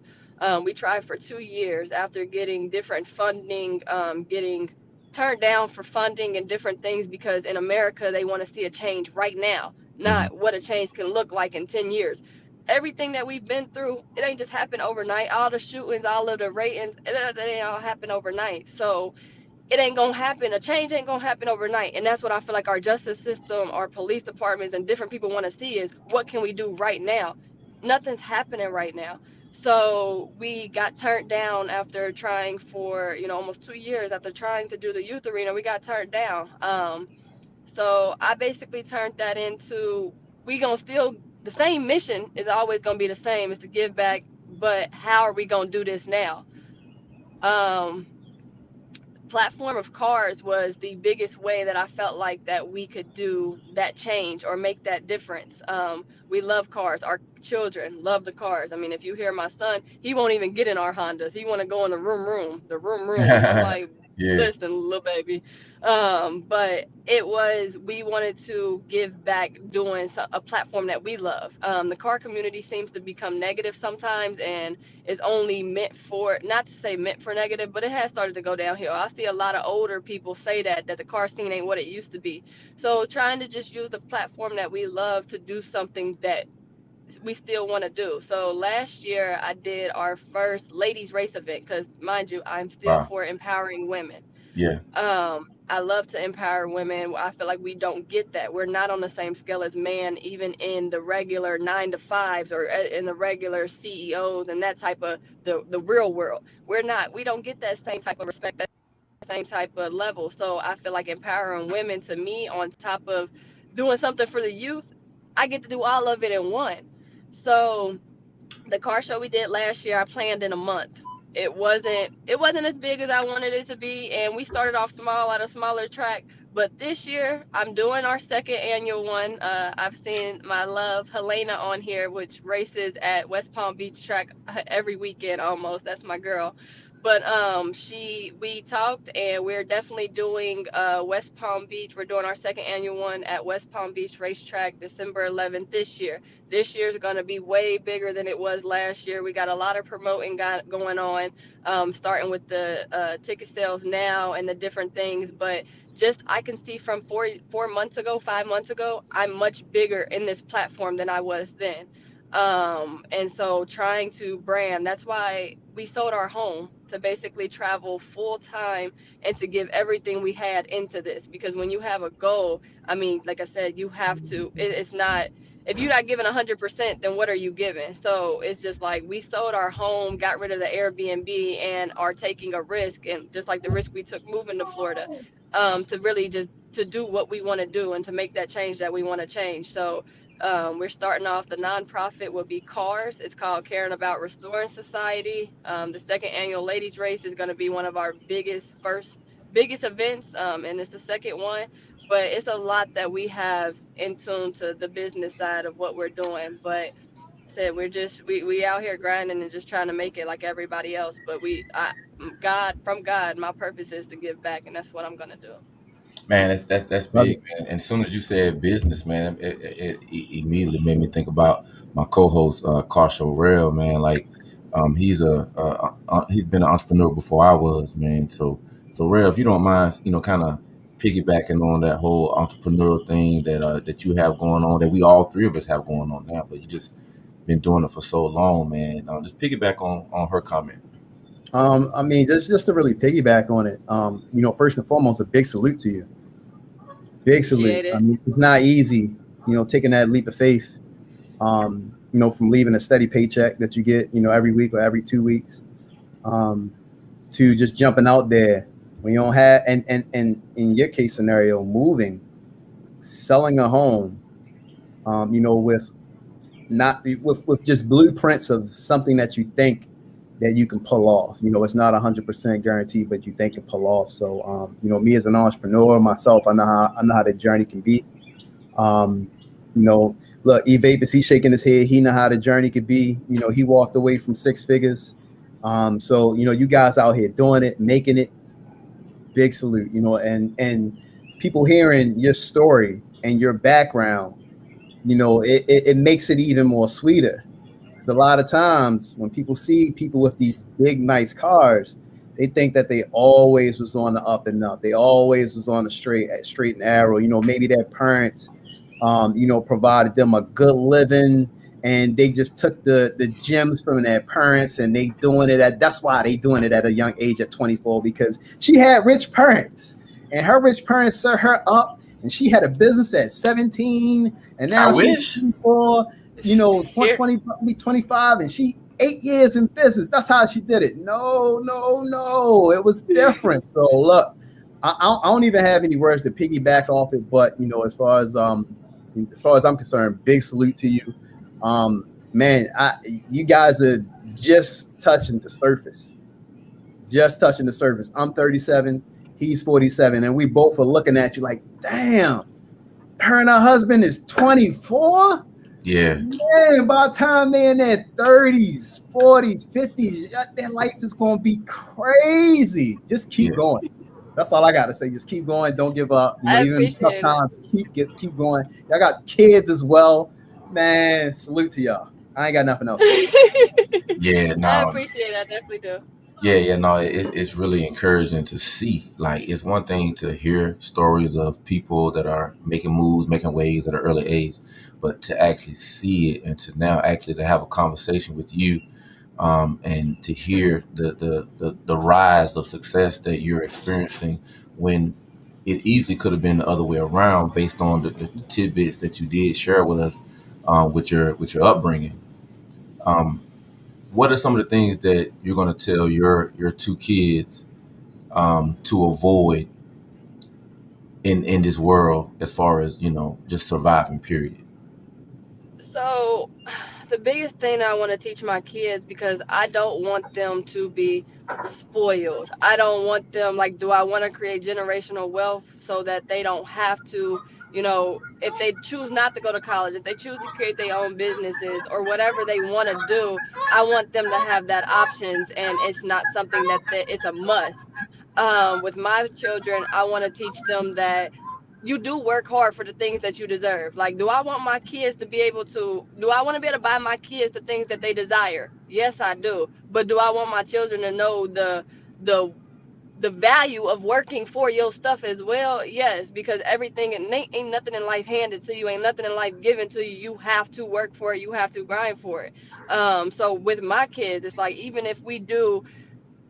S1: We tried for 2 years after getting different funding, getting turned down for funding and different things because in America they want to see a change right now,
S2: Hmm.
S1: not what a change can look like in 10 years. Everything that we've been through, it ain't just happened overnight. All the shootings, all of the ratings, it ain't all happen overnight. So it ain't gonna happen. A change ain't gonna happen overnight, and that's what I feel like our justice system, our police departments, and different people want to see is what can we do right now. Nothing's happening right now. So we got turned down after trying for almost 2 years after trying to do the youth arena. We got turned down. So I basically turned that into we gonna still the same mission is always gonna be the same is to give back, but how are we gonna do this now? Um, Platform of cars was the biggest way that I felt like that we could do that change or make that difference. We love cars. Our children love the cars. I mean, if you hear my son, he won't even get in our Hondas. He want to go in the room room. I'm like,
S2: Yeah.
S1: listen, little baby. But it was we wanted to give back doing a platform that we love. The car community seems to become negative sometimes, and is only meant for not to say meant for negative, but it has started to go downhill. I see a lot of older people say that the car scene ain't what it used to be. So trying to just use the platform that we love to do something that we still want to do. So last year I did our first ladies race event because mind you, I'm still
S2: Wow.
S1: for empowering women.
S2: Yeah.
S1: I love to empower women. I feel like we don't get that. We're not on the same scale as man, even in the regular 9 to 5s or in the regular CEOs and that type of the real world. We're not. We don't get that same type of respect, that same type of level. So I feel like empowering women to me, on top of doing something for the youth, I get to do all of it in one. So the car show we did last year, I planned in a month. It wasn't as big as I wanted it to be, and we started off small at a smaller track. But this year, I'm doing our second annual one. I've seen my love Helena on here, which races at West Palm Beach track every weekend almost. That's my girl. But we talked, and we're definitely doing West Palm Beach. We're doing our second annual one at West Palm Beach Racetrack, December 11th this year. This year's going to be way bigger than it was last year. We got a lot of promoting going on, starting with the ticket sales now and the different things. But just I can see from 4 months ago, 5 months ago, I'm much bigger in this platform than I was then. And so trying to brand, that's why we sold our home to basically travel full time and to give everything we had into this. Because when you have a goal, I mean, like I said, you have to, it's not if you're not giving 100%, then what are you giving? So it's just like we sold our home, got rid of the Airbnb, and are taking a risk, and just like the risk we took moving to Florida, to really just to do what we want to do and to make that change that we want to change. So we're starting off. The nonprofit will be CARS. It's called Caring About Restoring Society. The second annual ladies race is going to be one of our biggest events, and it's the second one. But it's a lot that we have in tune to the business side of what we're doing. But said we're just we out here grinding and just trying to make it like everybody else. But from God, my purpose is to give back, and that's what I'm gonna do.
S2: Man, that's
S3: Love
S2: big,
S3: it.
S2: man. And as soon as you said business, man, it immediately made me think about my co-host, Carsha Rail, man. Like, he's been an entrepreneur before I was, man. So Rail, if you don't mind, kind of piggybacking on that whole entrepreneurial thing that you have going on, that we all three of us have going on now, but you just been doing it for so long, man. Just piggyback on her comment.
S3: I mean, just to really piggyback on it, first and foremost, a big salute to you. Big salute.
S1: Appreciate
S3: I
S1: it.
S3: mean, it's not easy, taking that leap of faith, from leaving a steady paycheck that you get, every week or every 2 weeks, to just jumping out there when you don't have, and in your case scenario, moving, selling a home, with not with just blueprints of something that you think that you can pull off. It's not 100% guaranteed, but you think can pull off. So, me as an entrepreneur myself, I know how the journey can be. Um, look, E-Vapors, he's shaking his head. He know how the journey could be. He walked away from 6 figures. So, you guys out here doing it, making it, big salute, and people hearing your story and your background, it makes it even more sweeter. Because a lot of times when people see people with these big, nice cars, they think that they always was on the up and up. They always was on the straight and arrow. Maybe their parents, provided them a good living, and they just took the gems from their parents, and that's why they doing it at a young age at 24, because she had rich parents, and her rich parents set her up, and she had a business at 17, and
S2: I
S3: now she's
S2: wish.
S3: 24,
S1: Here,
S3: 25, and she 8 years in business. That's how she did it. No, no, no. It was different. So look, I don't even have any words to piggyback off it, but as far as I'm concerned, big salute to you. Man, you guys are just touching the surface. Just touching the surface. I'm 37, he's 47, and we both are looking at you like, damn, her and her husband is 24?
S2: Yeah.
S3: Man, by the time they're in their 30s, 40s, 50s, their life is going to be crazy. Just keep going. That's all I got to say. Just keep going. Don't give up.
S1: I
S3: Even tough
S1: appreciate it.
S3: times, keep going. Y'all got kids as well. Man, salute to y'all. I ain't got nothing else.
S2: Yeah,
S1: I
S2: no,
S1: appreciate it. I definitely do.
S2: yeah, no, it's really encouraging to see. Like, it's one thing to hear stories of people that are making moves, making waves at an early age, but to actually see it and to now actually to have a conversation with you, and to hear the rise of success that you're experiencing when it easily could have been the other way around based on the tidbits that you did share with us, with your upbringing. Um, what are some of the things that you're going to tell your two kids, to avoid in this world as far as just surviving? Period.
S1: So, the biggest thing I want to teach my kids, because I don't want them to be spoiled. I don't want them, like, do I want to create generational wealth so that they don't have to, if they choose not to go to college, if they choose to create their own businesses or whatever they want to do, I want them to have that options, and it's not something it's a must. With my children, I want to teach them that you do work hard for the things that you deserve. Like, do I want my kids to be able to, do I want to be able to buy my kids the things that they desire? Yes, I do. But do I want my children to know the the value of working for your stuff as well? Yes, because everything, ain't nothing in life handed to you, ain't nothing in life given to you. You have to work for it, you have to grind for it. So with my kids, it's like, even if we do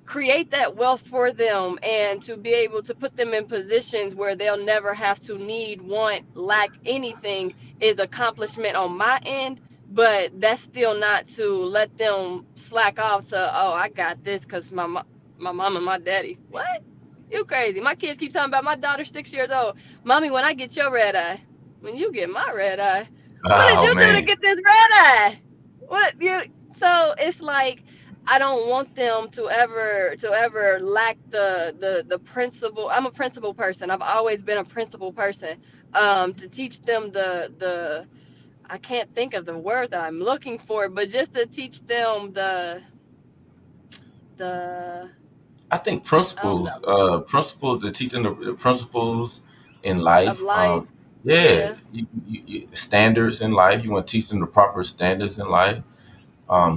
S1: create that wealth for them and to be able to put them in positions where they'll never have to need, want, lack anything is accomplishment on my end. But that's still not to let them slack off to, oh, I got this because my mom and my daddy. What? You crazy. My kids keep talking about, my daughter's 6 years old. Mommy, when I get your red eye, when you get my red eye, what did
S2: Oh
S1: you do to
S2: man.
S1: get this red eye? What you so it's like I don't want them to ever lack the principle. I'm a principle person. I've always been a principle person. To teach them the I can't think of the word that I'm looking for, but just to teach them the
S2: I think
S1: I don't know,
S2: principles, the teaching the principles in
S1: of
S2: life.
S1: life.
S2: Yeah,
S1: Yeah.
S2: standards in life. You want to teach them the proper standards in life.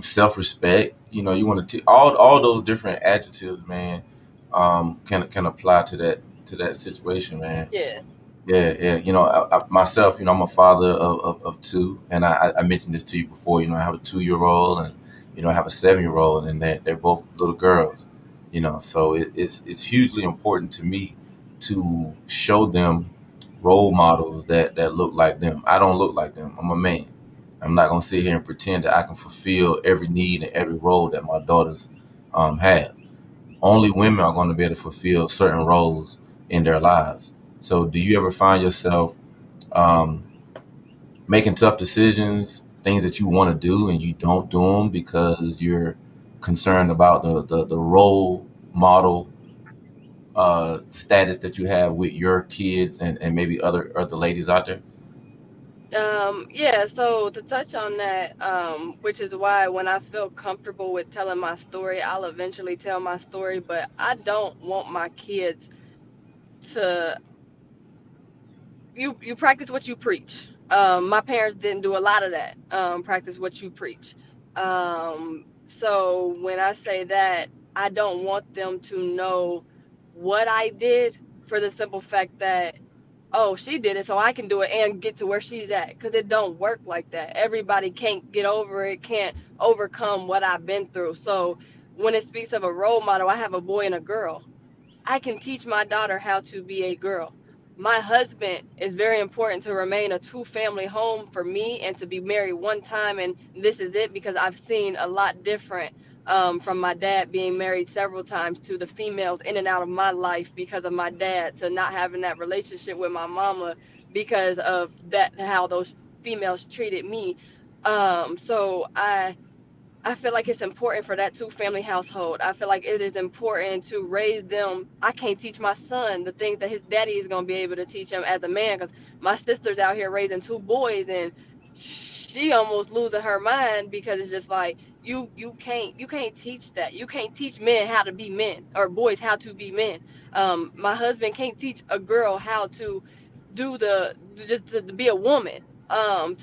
S2: Self-respect. You know, you want to all those different adjectives, man. Can apply to that situation, man.
S1: Yeah.
S2: Yeah, yeah. You know, myself, you know, I'm a father of two, and I mentioned this to you before. You know, I have a 2 year old, and you know, I have a 7 year old, and they're both little girls. You know, so it's hugely important to me to show them role models that look like them. I don't look like them. I'm a man. I'm not gonna sit here and pretend that I can fulfill every need and every role that my daughters have. Only women are going to be able to fulfill certain roles in their lives. So, do you ever find yourself um, making tough decisions, things that you want to do, and you don't do them because you're concerned about the role model status that you have with your kids and maybe other ladies out there?
S1: Yeah, so to touch on that, which is why when I feel comfortable with telling my story, I'll eventually tell my story, but I don't want my kids to you practice what you preach. My parents didn't do a lot of that. Practice what you preach. So when I say that, I don't want them to know what I did for the simple fact that, oh, she did it, so I can do it and get to where she's at. Because it don't work like that. Everybody can't get over it, can't overcome what I've been through. So when it speaks of a role model, I have a boy and a girl. I can teach my daughter how to be a girl. My husband is very important to remain a two family home for me and to be married one time. And this is it because I've seen a lot different from my dad being married several times to the females in and out of my life because of my dad, to not having that relationship with my mama because of that, how those females treated me. So I feel like it's important for that two family household. I feel like it is important to raise them. I can't teach my son the things that his daddy is going to be able to teach him as a man because my sister's out here raising two boys and she almost losing her mind because it's just like you can't teach that. You can't teach men how to be men or boys how to be men. My husband can't teach a girl how to do the just to be a woman. And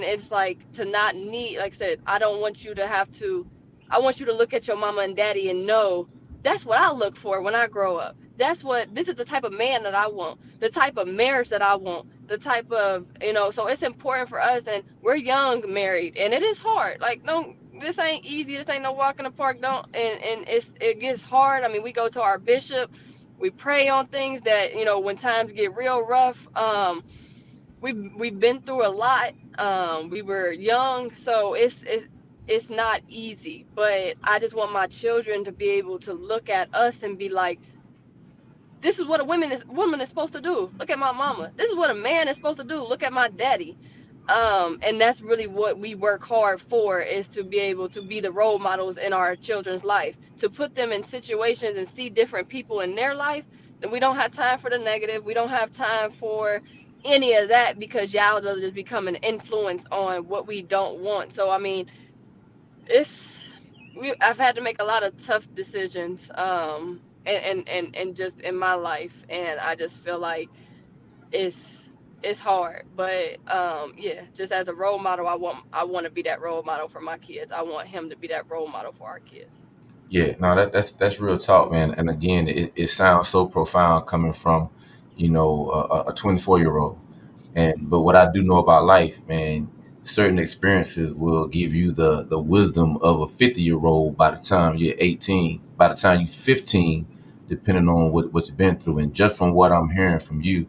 S1: it's like to not need, like I said, I don't want you to have to. I want you to look at your mama and daddy and know that's what I look for when I grow up. This is the type of man that I want, the type of marriage that I want, the type of, so it's important for us. And we're young married and it is hard. Like, no, this ain't easy. This ain't no walk in the park. Don't, and it gets hard. I mean, we go to our bishop, we pray on things that, when times get real rough. We've been through a lot. We were young, so it's not easy. But I just want my children to be able to look at us and be like, this is what a woman is supposed to do. Look at my mama. This is what a man is supposed to do. Look at my daddy. And that's really what we work hard for, is to be able to be the role models in our children's life, to put them in situations and see different people in their life. And we don't have time for the negative. We don't have time for any of that because y'all will just become an influence on what we don't want. So I mean, it's I've had to make a lot of tough decisions, and just in my life, and I just feel like it's it's hard, but yeah, just as a role model, I want to be that role model for my kids. I want him to be that role model for our kids.
S2: Yeah, no, that's real talk, man. And again, it sounds so profound coming from, you know, a 24-year-old. And but what I do know about life, man, certain experiences will give you the wisdom of a 50-year-old by the time you're 18, by the time you're 15, depending on what you've been through. And just from what I'm hearing from you,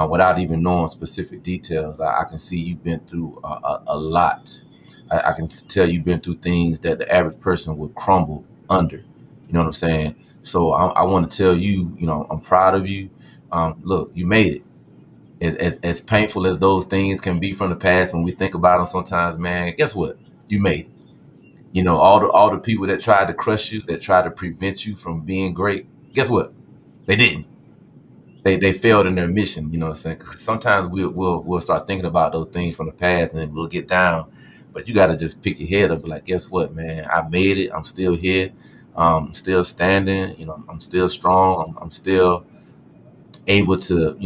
S2: without even knowing specific details, I can see you've been through a lot. I can tell you've been through things that the average person would crumble under. You know what I'm saying? So I want to tell you, I'm proud of you. Look, you made it. As painful as those things can be from the past, when we think about them sometimes, man, guess what? You made it. All the people that tried to crush you, that tried to prevent you from being great, guess what? They didn't. They failed in their mission. You know what I'm saying? 'Cause sometimes we'll start thinking about those things from the past, and then we'll get down. But you got to just pick your head up, and like, guess what, man? I made it. I'm still here. Still standing. I'm still strong. I'm still able to,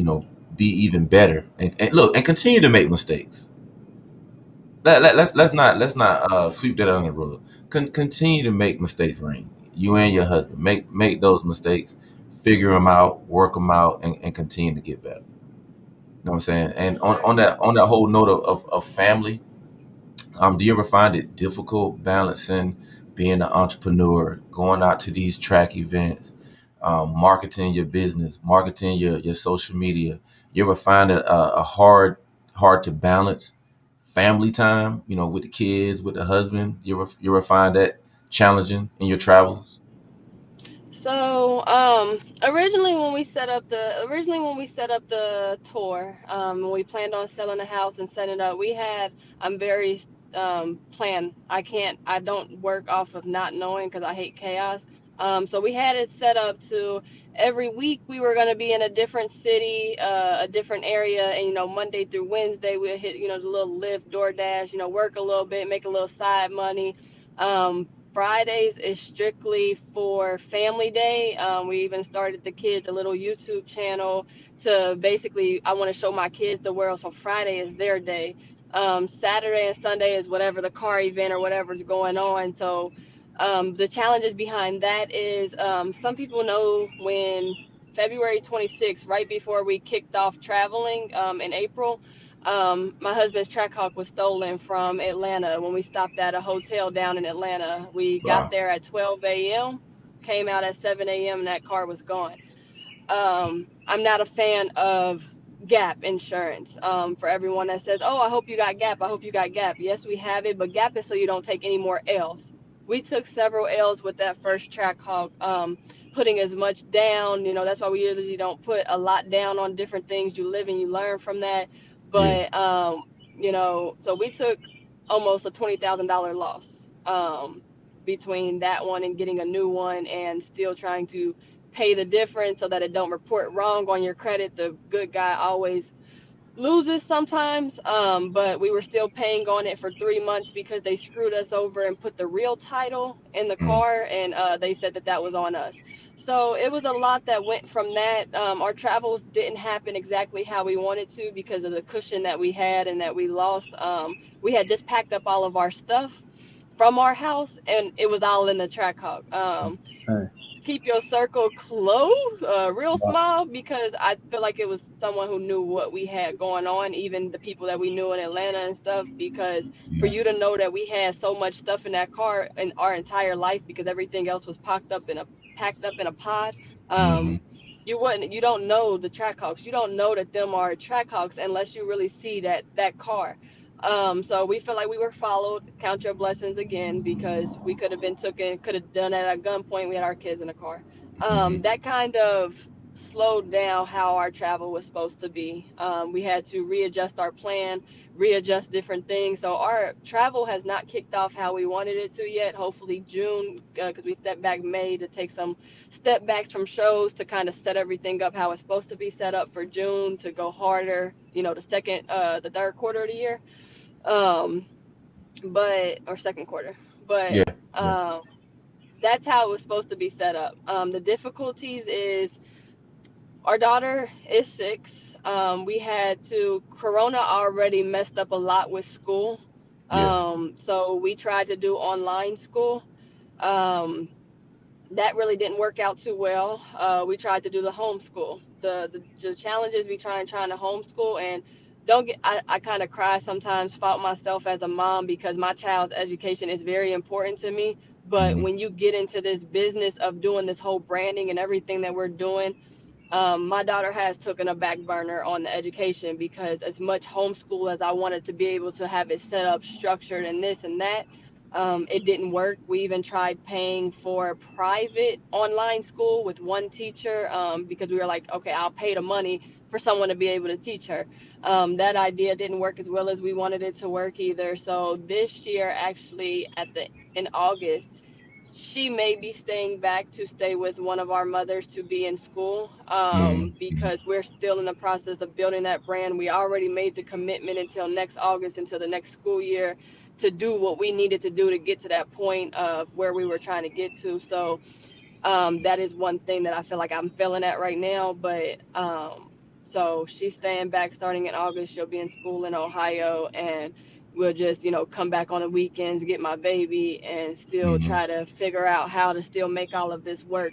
S2: be even better, and look, and continue to make mistakes. Let's not sweep that under the rug. Continue to make mistakes, Rain. You and your husband make those mistakes, figure them out, work them out, and continue to get better. You know what I'm saying? And
S1: Yes,
S2: on,
S1: sir.
S2: on that whole note of family, do you ever find it difficult balancing being an entrepreneur, going out to these track events, marketing your business, marketing your social media? You ever find it a hard to balance family time, with the kids, with the husband? You ever find that challenging in your travels?
S1: So, originally when we set up the tour, when we planned on selling the house and setting it up, I'm very planned. I don't work off of not knowing because I hate chaos. So we had it set up to every week we were going to be in a different city, a different area, and Monday through Wednesday we'll hit, the little Lyft, DoorDash, work a little bit, make a little side money. Fridays is strictly for family day. We even started the kids a little YouTube channel to basically, I want to show my kids the world. So Friday is their day. Saturday and Sunday is whatever the car event or whatever's going on. So the challenges behind that is some people know when February 26th, right before we kicked off traveling in April, my husband's Trackhawk was stolen from Atlanta when we stopped at a hotel down in Atlanta. We got
S2: Wow.
S1: there at 12 a.m., came out at 7 a.m., and that car was gone. I'm not a fan of gap insurance. For everyone that says, "Oh, I hope you got gap. I hope you got gap." Yes, we have it, but gap is so you don't take any more L's. We took several L's with that first track hawk, putting as much down. That's why we usually don't put a lot down on different things. You live and you learn from that.
S2: Yeah.
S1: But so we took almost a $20,000 loss between that one and getting a new one, and still trying to pay the difference so that it don't report wrong on your credit. The good guy always loses sometimes, but we were still paying on it for 3 months because they screwed us over and put the real title in the
S2: Mm,
S1: car, and they said that was on us. So it was a lot that went from that. Our travels didn't happen exactly how we wanted to because of the cushion that we had and that we lost. We had just packed up all of our stuff from our house, and it was all in the track hawk.
S3: Hey,
S1: Keep your circle close, real
S3: wow.
S1: small, because I feel like it was someone who knew what we had going on, even the people that we knew in Atlanta and stuff. Because for
S2: yeah.
S1: you to know that we had so much stuff in that car in our entire life, because everything else was packed up in a pod,
S2: Hmm.
S1: you don't know the Trackhawks. You don't know that them are Trackhawks unless you really see that car. So we feel like we were followed. Count your blessings again, because we could have been taken, could have done it at gunpoint. We had our kids in the car.
S2: Hmm.
S1: That kind of slowed down how our travel was supposed to be. We had to readjust our plan, readjust different things. So our travel has not kicked off how we wanted it to yet. Hopefully June, because we stepped back May to take some step backs from shows to kind of set everything up how it's supposed to be set up for June to go harder. The third quarter of the year, um, but or second quarter, but
S2: Yeah. Yeah.
S1: um, that's how it was supposed to be set up. The difficulties is our daughter is 6. We had to Corona already messed up a lot with school,
S2: Yeah.
S1: so we tried to do online school. Um, that really didn't work out too well. We tried to do the homeschool. The challenges we trying to homeschool, and don't get I kind of cry sometimes, fault myself as a mom because my child's education is very important to me. But
S2: Mhm.
S1: when you get into this business of doing this whole branding and everything that we're doing, my daughter has taken a back burner on the education because as much homeschool as I wanted to be able to have it set up, structured, and this and that, it didn't work. We even tried paying for private online school with one teacher because we were like, okay, I'll pay the money for someone to be able to teach her. That idea didn't work as well as we wanted it to work either. So this year, actually, in August, she may be staying back to stay with one of our mothers to be in school
S2: Mhm.
S1: because we're still in the process of building that brand. We already made the commitment until next August, until the next school year, to do what we needed to do to get to that point of where we were trying to get to. So that is one thing that I feel like I'm failing at right now. But so she's staying back starting in August. She'll be in school in Ohio, and we'll just, come back on the weekends, get my baby, and still
S2: Mhm.
S1: try to figure out how to still make all of this work.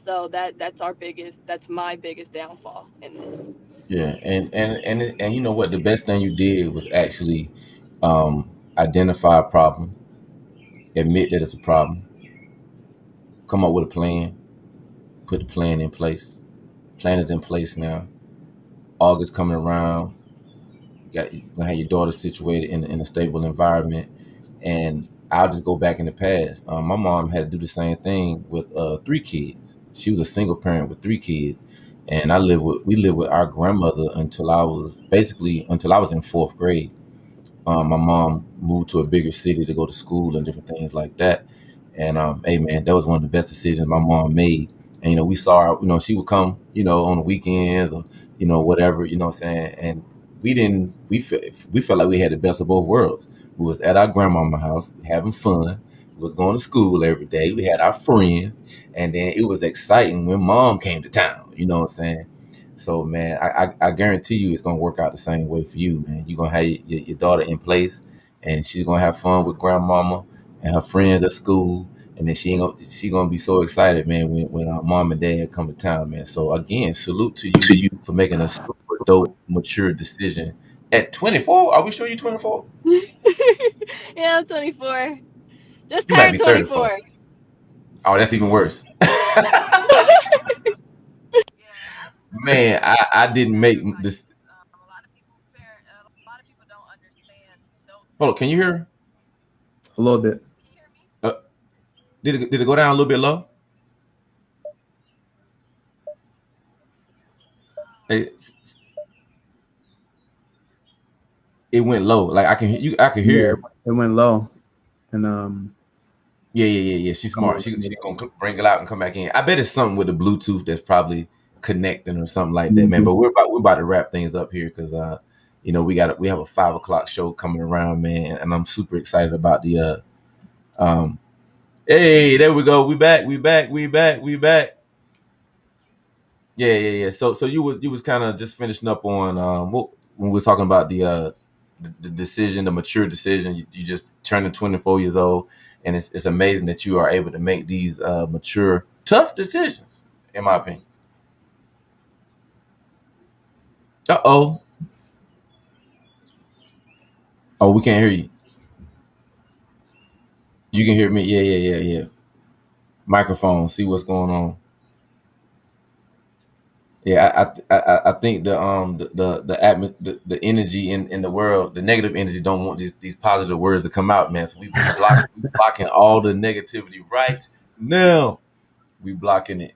S1: So that's my biggest downfall in this.
S2: Yeah, and you know what? The best thing you did was actually identify a problem, admit that it's a problem, come up with a plan, put the plan in place. Plan is in place now. August coming around. You gonna have your daughter situated in a stable environment, and I'll just go back in the past. My mom had to do the same thing with 3 kids. She was a single parent with 3 kids, and we lived with our grandmother until I was in 4th grade. My mom moved to a bigger city to go to school and different things like that. And hey man, that was one of the best decisions my mom made. And we saw her, she would come, on the weekends or whatever, what I'm saying. And we felt like we had the best of both worlds. We was at our grandmama's house having fun. We was going to school every day. We had our friends, and then it was exciting when mom came to town. You know what I'm saying? So man, I guarantee you it's gonna work out the same way for you, man. You're gonna have your daughter in place, and she's gonna have fun with grandmama and her friends at school, and then she gonna be so excited, man, when mom and dad come to town, man. So again, salute to you for making a super dope, mature decision at 24. Are we sure you're 24?
S1: Yeah, I'm 24. Just
S2: You might
S1: turned
S2: be 34.
S1: 24.
S2: Oh, that's even worse.
S1: Yeah, I just feel like
S2: Man, I
S1: those
S2: didn't make this.
S1: sacrifices. A lot of people don't understand those
S2: Hold on, can you
S1: sacrifices.
S2: hear?
S3: A little bit.
S1: Can you hear me?
S2: Uh, did it go down a little bit low? It, it went low. Like I can
S3: Yeah,
S2: hear her.
S3: it went low, and
S2: Yeah. She's smart. She gonna bring it out and come back in. I bet it's something with the Bluetooth that's probably connecting or something like that, man.
S3: Mhm.
S2: But we're about to wrap things up here because we have a 5 o'clock show coming around, man, and I'm super excited about the um. Hey, there we go. We back. We back. We back. We back. Yeah. So you was kind of just finishing up on when we were talking about the decision, the mature decision. You just turned 24 years old, and it's amazing that you are able to make these mature, tough decisions. In my opinion. Oh, oh, we can't hear you. You can hear me. Yeah. Microphone. See what's going on. Yeah, I think the energy in the world, the negative energy don't want these positive words to come out, man. So we blocking all the negativity right now. We blocking it.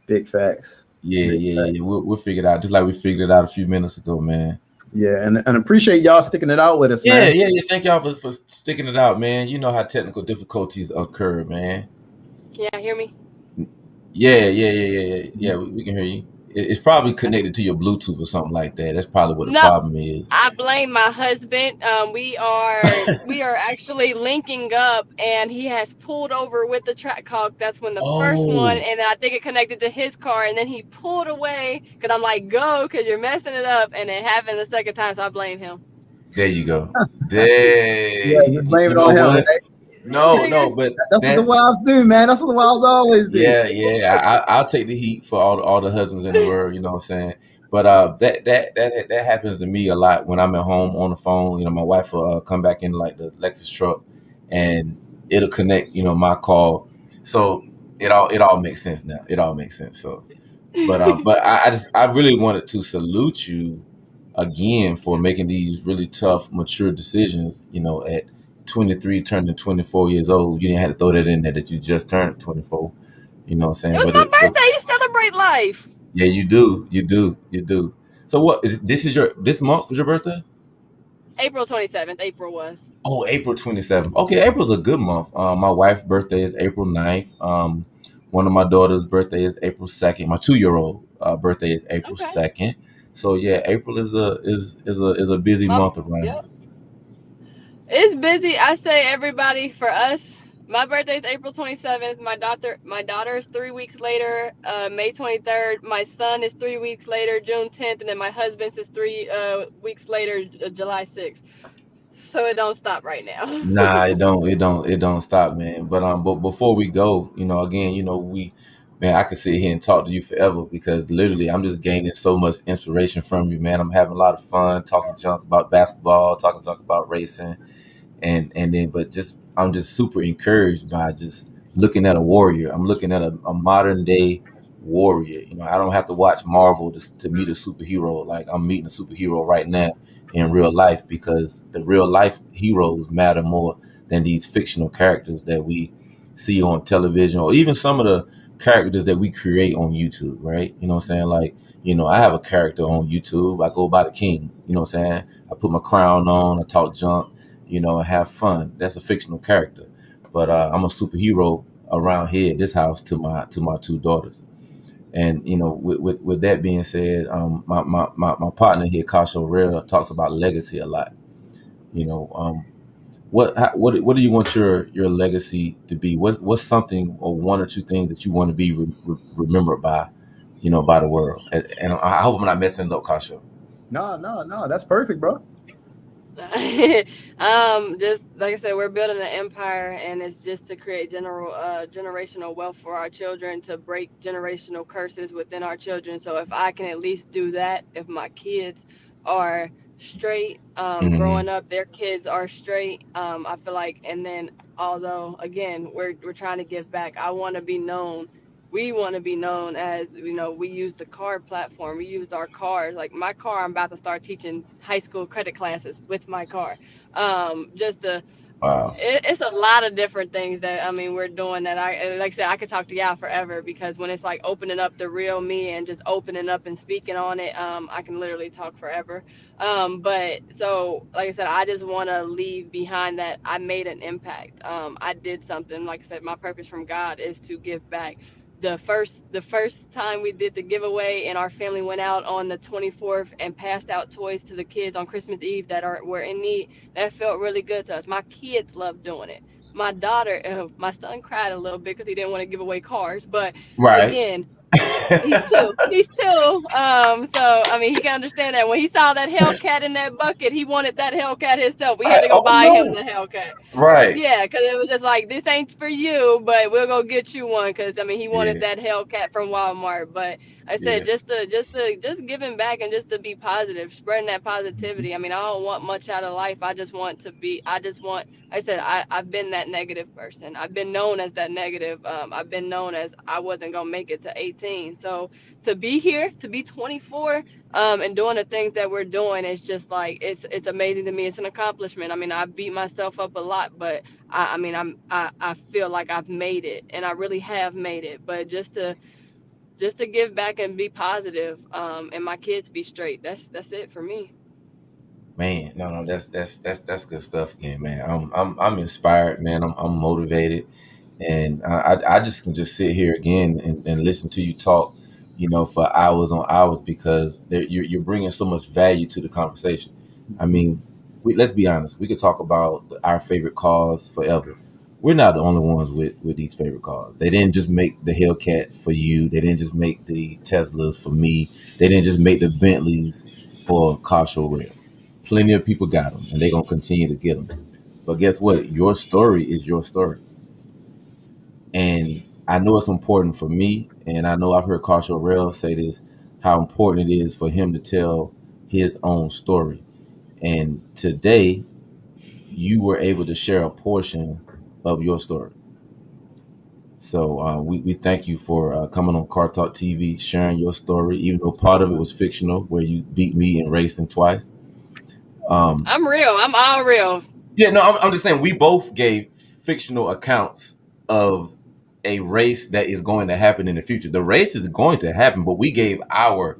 S3: Big facts. Big
S2: Yeah. We'll figure it out just like we figured it out a few minutes ago, man.
S3: Yeah, and appreciate y'all sticking it out with us, man.
S2: Yeah. Thank y'all for sticking it out, man. You know how technical difficulties occur, man.
S1: Can y'all hear me?
S2: Yeah. We can hear you. It's probably connected to your Bluetooth or something like that. That's probably what the
S1: No,
S2: problem is.
S1: I blame my husband. We are actually linking up, and he has pulled over with the track hawk. That's when the first one,
S2: Oh,
S1: and I think it connected to his car, and then he pulled away because I'm like, go, because you're messing it up, and it happened the second time, so I blame him.
S2: there you go. There,
S3: Yeah, just blame
S2: you
S3: it
S2: know
S3: on him.
S2: what?
S3: Right?
S2: No, but
S3: That's what the
S2: that,
S3: wives do, man. That's what the wives always do.
S2: yeah. I'll take the heat for all the husbands in the world. You know what I'm saying? But that happens to me a lot when I'm at home on the phone. You know, my wife will come back in like the Lexus truck, and it'll connect. You know, my call. So it all makes sense now. It all makes sense. So, but I really wanted to salute you again for making these really tough, mature decisions. You know, at 23, turning 24 years old, you didn't have to throw that in there that you just turned 24. You know what I'm
S1: It
S2: saying?
S1: was my birthday. You celebrate life.
S2: Yeah, you do. So what is this? Is your this month was your birthday?
S1: April 27th. April was.
S2: Oh, April 27th. Okay, April's a good month. My wife's birthday is April 9th. One of my daughter's birthday is April 2nd. My 2-year-old birthday is April
S1: Okay.
S2: 2nd. So yeah, April is a busy
S1: My
S2: month around
S1: Yep.
S2: here.
S1: It's busy. I say everybody for us. My birthday is April 27th. My daughter is 3 weeks later, May 23rd. My son is 3 weeks later, June 10th, and then my husband's is 3 weeks later, July 6th. So it don't stop right now.
S2: Nah, it don't stop, man. But before we go, again, man, I could sit here and talk to you forever because literally I'm just gaining so much inspiration from you, man. I'm having a lot of fun talking junk about basketball, talking junk about racing, and then but just I'm just super encouraged by just looking at a warrior. I'm looking at a modern day warrior. I don't have to watch Marvel to meet a superhero. Like I'm meeting a superhero right now in real life because the real life heroes matter more than these fictional characters that we see on television or even some of the characters that we create on YouTube, right? You know what I'm saying? Like, I have a character on YouTube. I go by the king, you know what I'm saying? I put my crown on, I talk junk, and have fun. That's a fictional character. But I'm a superhero around here at this house to my two daughters. And with that being said, my partner here, Kasha Rera, talks about legacy a lot. You know, what do you want your legacy to be? What's something or one or two things that you want to be remembered by, by the world? And I hope I'm not messing it up, Kasha.
S3: No, no, no. That's perfect, bro.
S1: Just like I said, we're building an empire, and it's just to create generational wealth for our children, to break generational curses within our children. So if I can at least do that, if my kids are straight,
S2: Hmm.
S1: growing up, their kids are straight, I feel like, and then although again we're trying to give back, I want to be known. We want to be known as, we use the car platform. We used our cars. Like my car, I'm about to start teaching high school credit classes with my car. Just to
S2: Wow.
S1: it's a lot of different things that we're doing that like I said, I could talk to y'all forever because when it's like opening up the real me and just opening up and speaking on it, I can literally talk forever. But so like I said, I just want to leave behind that I made an impact. I did something. Like I said, my purpose from God is to give back. The first time we did the giveaway and our family went out on the 24th and passed out toys to the kids on Christmas Eve that were in need, that felt really good to us. My kids love doing it. My son cried a little bit because he didn't want to give away cars, but
S2: Right.
S1: again, he's two. He's two. So he can understand that when he saw that Hellcat in that bucket, he wanted that Hellcat himself. We had to go
S2: Oh
S1: buy him the
S2: no.
S1: Hellcat.
S2: Right.
S1: Yeah, because it was just like, this ain't for you, but we'll go get you one. Because he wanted
S2: Yeah.
S1: that Hellcat from Walmart. But I said,
S2: Yeah.
S1: just giving back and just to be positive, spreading that positivity. I don't want much out of life. I just want to be. I just want. I said I've been that negative person. I've been known as that negative. I've been known as I wasn't gonna make it to 18. So to be here, to be 24, and doing the things that we're doing is just like, it's amazing to me. It's an accomplishment. I beat myself up a lot, but I feel like I've made it, and I really have made it. But just to give back and be positive, and my kids be straight. That's it for me.
S2: Man, no, that's good stuff again, man. I'm inspired, man. I'm motivated, and I just can just sit here again and listen to you talk, for hours on hours because you're bringing so much value to the conversation. I mean, let's be honest. We could talk about our favorite cars forever. We're not the only ones with these favorite cars. They didn't just make the Hellcats for you. They didn't just make the Teslas for me. They didn't just make the Bentleys for car show real. Plenty of people got them, and they're gonna continue to get them. But guess what?
S1: Mm.
S2: Your story is your story, and I know it's important for me, and I know I've heard Carsha Rail say this. how important it is for him to tell his own story. And today, you were able to share a portion of your story. So we thank you for coming on Car Talk TV, sharing your story, even though part of it was fictional, where you beat me in racing twice. Um,
S1: I'm real. I'm all real.
S2: yeah, no, I'm just saying we both gave fictional accounts of a race that is going to happen in the future. The race is going to happen, but we gave our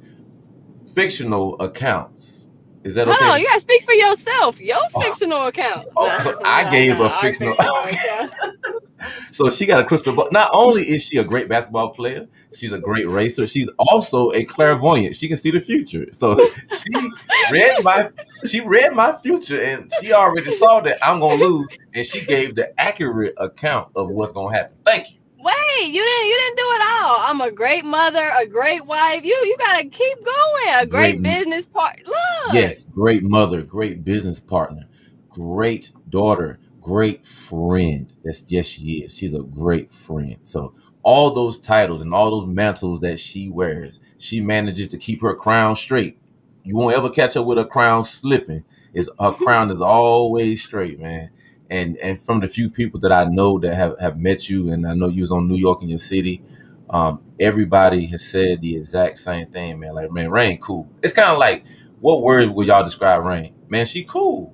S2: fictional accounts. Is that
S1: Hold
S2: okay?
S1: on, you gotta speak for yourself. Your
S2: Oh,
S1: fictional account.
S2: oh,
S1: Nah,
S2: so I
S1: nah,
S2: gave a
S1: nah. Our
S2: fictional.
S1: fictional account.
S2: So she got a crystal ball. Not only is she a great basketball player, she's a great racer. She's also a clairvoyant. She can see the future. So read my she read my future, and she already saw that I'm gonna lose, and she gave the accurate account of what's gonna happen. Thank you.
S1: Wait, you didn't do it all. I'm a great mother, a great wife. You gotta keep going. A
S2: Great,
S1: great business part. Look.
S2: yes, great mother, great business partner, great daughter, great friend. Yes, she is. She's a great friend. So all those titles and all those mantles that she wears, she manages to keep her crown straight. You won't ever catch her with her crown slipping. Is her crown is always straight, man. And from the few people that I know that have met you, and I know you was on New York in your city, everybody has said the exact same thing, man. Like, man, Rayn cool. It's kind of like, what words would y'all describe Rayn? Man, she cool.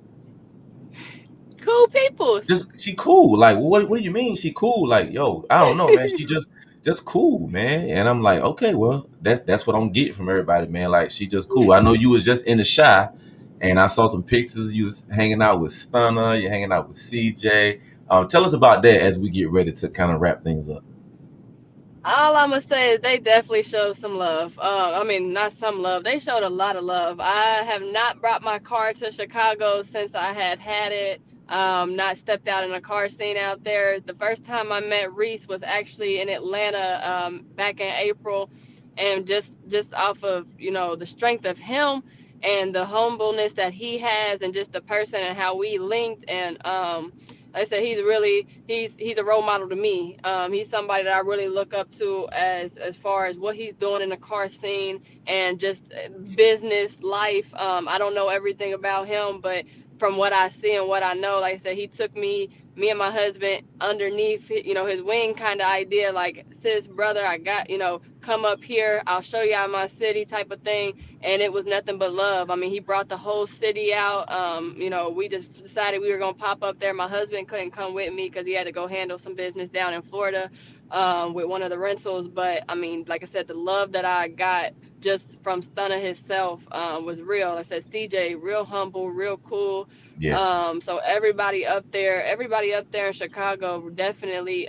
S1: Cool people.
S2: Just she cool. Like, what do you mean she cool? Like, yo, I don't know, man. She just cool, man. And I'm like, okay, well, that's what I'm getting from everybody, man. Like, she just cool. I know you was just in the shy, and I saw some pictures. You was hanging out with Stunner. You're hanging out with CJ. Tell us about that as we get ready to kind of wrap things up.
S1: All I'm gonna say is they definitely showed some love. I mean, not some love. They showed a lot of love. I have not brought my car to Chicago since I had it. Not stepped out in a car scene out there. The first time I met Reese was actually in Atlanta back in April, and just off of the strength of him and the humbleness that he has, and just the person and how we linked and like I said, he's a role model to me. He's somebody that I really look up to as far as what he's doing in the car scene and just business life. I don't know everything about him, but from what I see and what I know, like I said, he took me and my husband underneath his wing kind of idea, like, sis, brother, I got, come up here, I'll show you out my city type of thing. And it was nothing but love. I mean, he brought the whole city out. We just decided we were gonna pop up there. My husband couldn't come with me because he had to go handle some business down in Florida with one of the rentals. But I mean, like I said, the love that I got just from Stunner himself was real. Like I said, CJ, real humble, real cool.
S2: Yeah.
S1: So everybody up there in Chicago definitely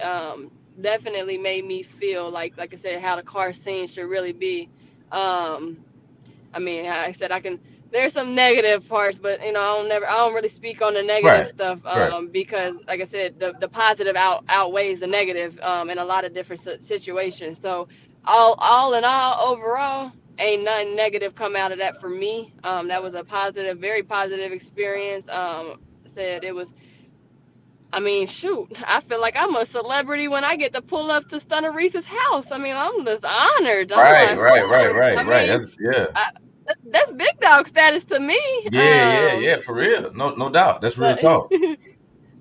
S1: made me feel like I said, how the car scene should really be. I mean, like I said, I can. There's some negative parts, but I don't really speak on the negative
S2: Right.
S1: stuff
S2: Right.
S1: because, like I said, the positive outweighs the negative in a lot of different situations. So, all in all, overall, ain't nothing negative come out of that for me. That was a positive, very positive experience. Said it was. I mean, shoot, I feel like I'm a celebrity when I get to pull up to Stunner Reese's house. I mean, I'm just honored. I'm
S2: Right.
S1: like,
S2: Right. Right.
S1: whoa.
S2: Right.
S1: I
S2: Right.
S1: mean,
S2: That's yeah.
S1: that's big dog status to me.
S2: Yeah. Yeah. Yeah. For real. No doubt. That's real
S1: But
S2: talk.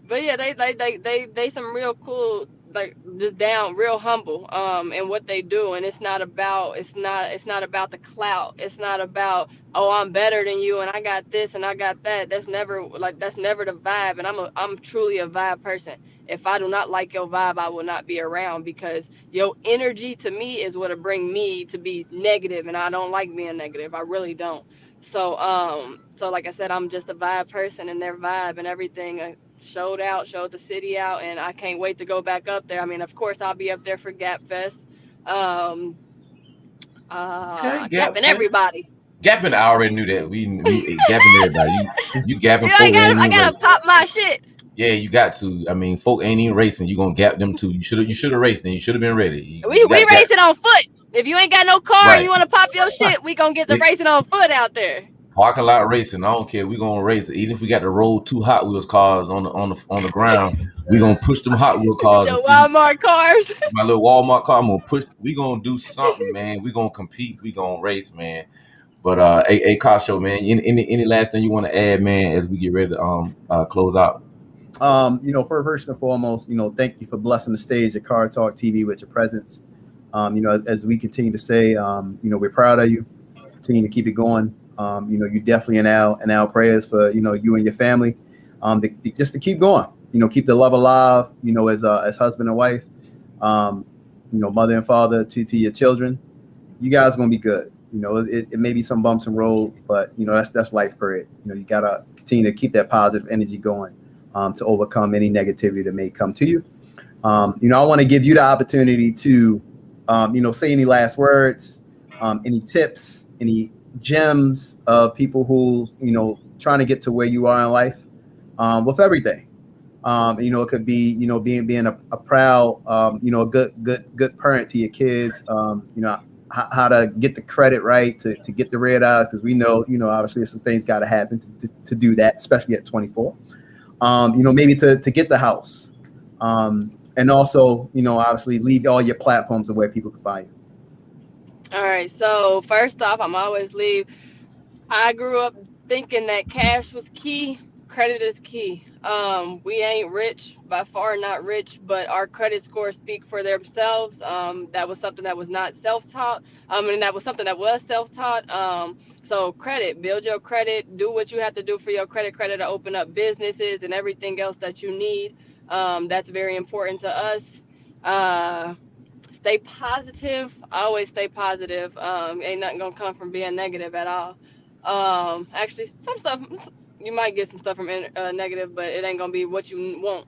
S1: but yeah, they some real cool, like, just down real humble in what they do. And it's not about the clout. It's not about, oh, I'm better than you and I got this and I got that. That's never the vibe. And I'm truly a vibe person. If I do not like your vibe, I will not be around, because your energy to me is what'll bring me to be negative, and I don't like being negative. I really don't. So like I said, I'm just a vibe person, and their vibe and everything showed the city out, and I can't wait to go back up there. I mean, of course, I'll be up there for Gap Fest, um,
S2: Okay. Gap
S1: gapping
S2: Fest.
S1: everybody.
S2: Gapping, I already knew that. We gapping everybody. You gapping
S1: I
S2: folk that ain't
S1: gotta, I
S2: even
S1: gotta
S2: racing.
S1: pop my shit.
S2: Yeah, you got to. I mean, folk ain't even racing. You gonna gap them too. You should have raced. Then you should have been ready. You
S1: We
S2: got gap.
S1: racing on foot. If you ain't got no car and
S2: Right.
S1: you wanna pop your shit, we gonna get the racing on foot out there.
S2: Parking lot racing. I don't care. We gonna race it. Even if we got to roll 2 Hot Wheels cars on the ground, we gonna push them Hot Wheel
S4: Get
S2: cars and
S4: your
S2: see
S4: Walmart cars.
S2: my little Walmart car. I'm gonna push. We gonna do something, man. We gonna compete. We gonna race, man. But a car show, man. Any last thing you want to add, man, as we get ready to close out?
S3: First and foremost, thank you for blessing the stage at Car Talk TV with your presence. As we continue to say, we're proud of you. Continue to keep it going. You definitely in our prayers for you and your family, just to keep going. Keep the love alive. As husband and wife, mother and father to your children. You guys gonna be good. It may be some bumps in the road, but that's life period. You gotta continue to keep that positive energy going to overcome any negativity that may come to you. I want to give you the opportunity to, say any last words, any tips, any gems of people who, trying to get to where you are in life with everything. It could be, being a proud, a good parent to your kids, how to get the credit right to get the red eyes. Cause we know, obviously some things got to happen to do that, especially at 24. Maybe to get the house, and also, obviously leave all your platforms of where people can find you.
S4: All right. So first off, I'm always leave. I grew up thinking that cash was key. Credit is key. We ain't rich, by far not rich, but our credit scores speak for themselves. That was something that was not self-taught. And that was something that was self-taught. So credit, build your credit, do what you have to do for your credit to open up businesses and everything else that you need. That's very important to us. Stay positive. Always stay positive. Ain't nothing gonna come from being negative at all. Actually, some stuff you might get some stuff from negative, but it ain't gonna be what you want.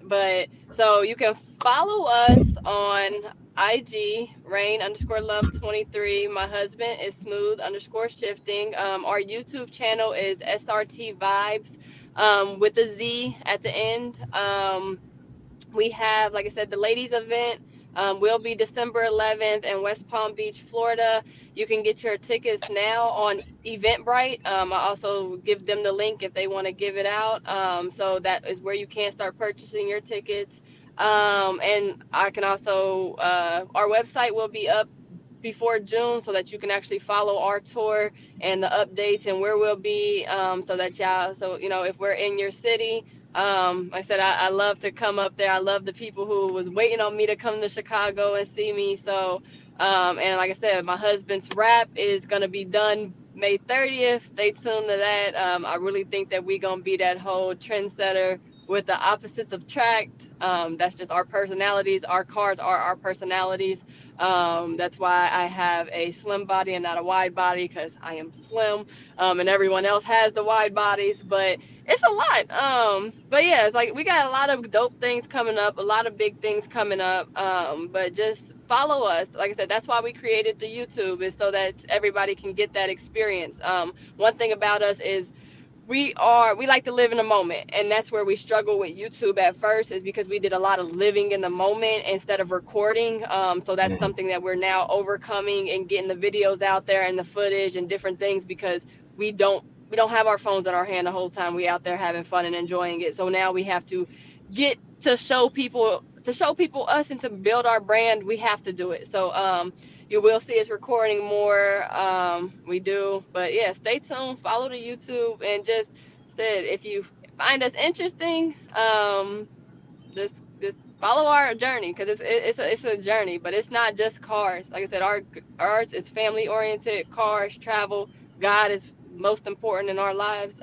S4: But so you can follow us on IG, Rayn_Love 23. My husband is Smooth_Shifting. Our YouTube channel is SRT Vibes, with a Z at the end. We have, like I said, the ladies event will be December 11th in West Palm Beach, Florida. You can get your tickets now on Eventbrite. I also give them the link if they want to give it out. So that is where you can start purchasing your tickets. And I can also, our website will be up before June so that you can actually follow our tour and the updates and where we'll be, so that y'all, so, if we're in your city, like I said, I love to come up there. I love the people who was waiting on me to come to Chicago and see me. So, and like I said, my husband's rap is going to be done May 30th. Stay tuned to that. I really think that we're going to be that whole trendsetter with the opposites attract. That's just our personalities. Our cars are our personalities. That's why I have a slim body and not a wide body, because I am slim, and everyone else has the wide bodies. But it's a lot. But yeah, it's like we got a lot of dope things coming up, a lot of big things coming up. But just follow us. Like I said, that's why we created the YouTube, is so that everybody can get that experience. One thing about us is we like to live in the moment, and that's where we struggle with YouTube at first, is because we did a lot of living in the moment instead of recording. So that's something that we're now overcoming and getting the videos out there and the footage and different things, because we don't have our phones in our hand the whole time. We out there having fun and enjoying it. So now we have to get to show people us and to build our brand. We have to do it. So you will see us recording more. We do, but yeah, stay tuned, follow the YouTube, and just said, if you find us interesting, just follow our journey, because it's a journey, but it's not just cars. Like I said, ours is family oriented. Cars, travel, God is most important in our lives.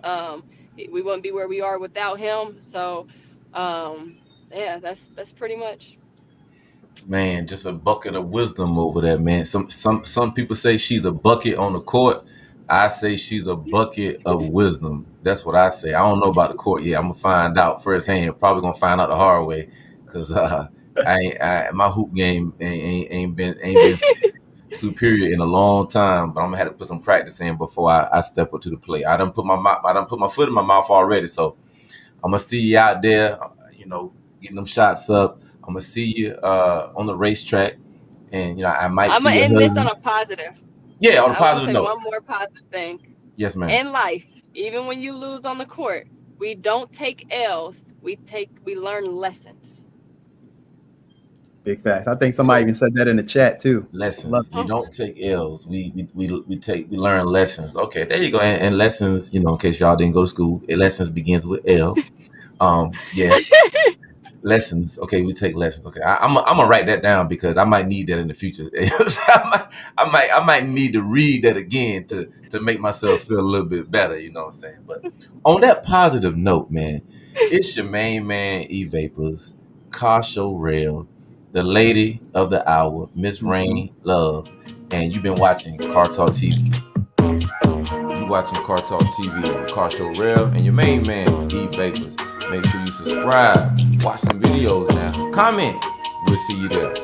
S4: We wouldn't be where we are without him. So yeah, that's pretty much.
S2: Man, just a bucket of wisdom over there, man. Some people say she's a bucket on the court. I say she's a bucket of wisdom. That's what I say. I don't know about the court yet. I'm gonna find out firsthand. Probably gonna find out the hard way, because my hoop game ain't been superior in a long time. But I'm gonna have to put some practice in before I step up to the plate. I done put my foot in my mouth already. So I'm gonna see you out there, getting them shots up. I'm gonna see you on the racetrack, and I might
S4: I'm
S2: see
S4: gonna
S2: your
S4: end this on
S2: husband.
S4: a positive.
S2: Yeah, on a
S4: I want to
S2: positive
S4: say
S2: note.
S4: one more positive thing.
S2: Yes, ma'am.
S4: In life, even when you lose on the court, we don't take L's. We learn lessons.
S3: Big facts. I think somebody
S4: So,
S3: even said that in the chat too. Love
S2: Lessons.
S3: it.
S2: We
S4: oh,
S2: don't take L's. We learn lessons. Okay, there you go. And lessons, in case y'all didn't go to school, lessons begins with L. Yeah, lessons. Okay, we take lessons. Okay, I'm gonna write that down because I might need that in the future. I might need to read that again to make myself feel a little bit better. You know what I'm saying? But on that positive note, man, it's your main man E Vapors, Car Show Rail, the lady of the hour, Miss
S3: Mhm.
S2: Rayn Love, and you've been watching Car Talk TV. You watching Car Talk TV with Car Show Rail and your main man E Vapors. Make sure you subscribe, watch some videos now, comment. We'll see you there.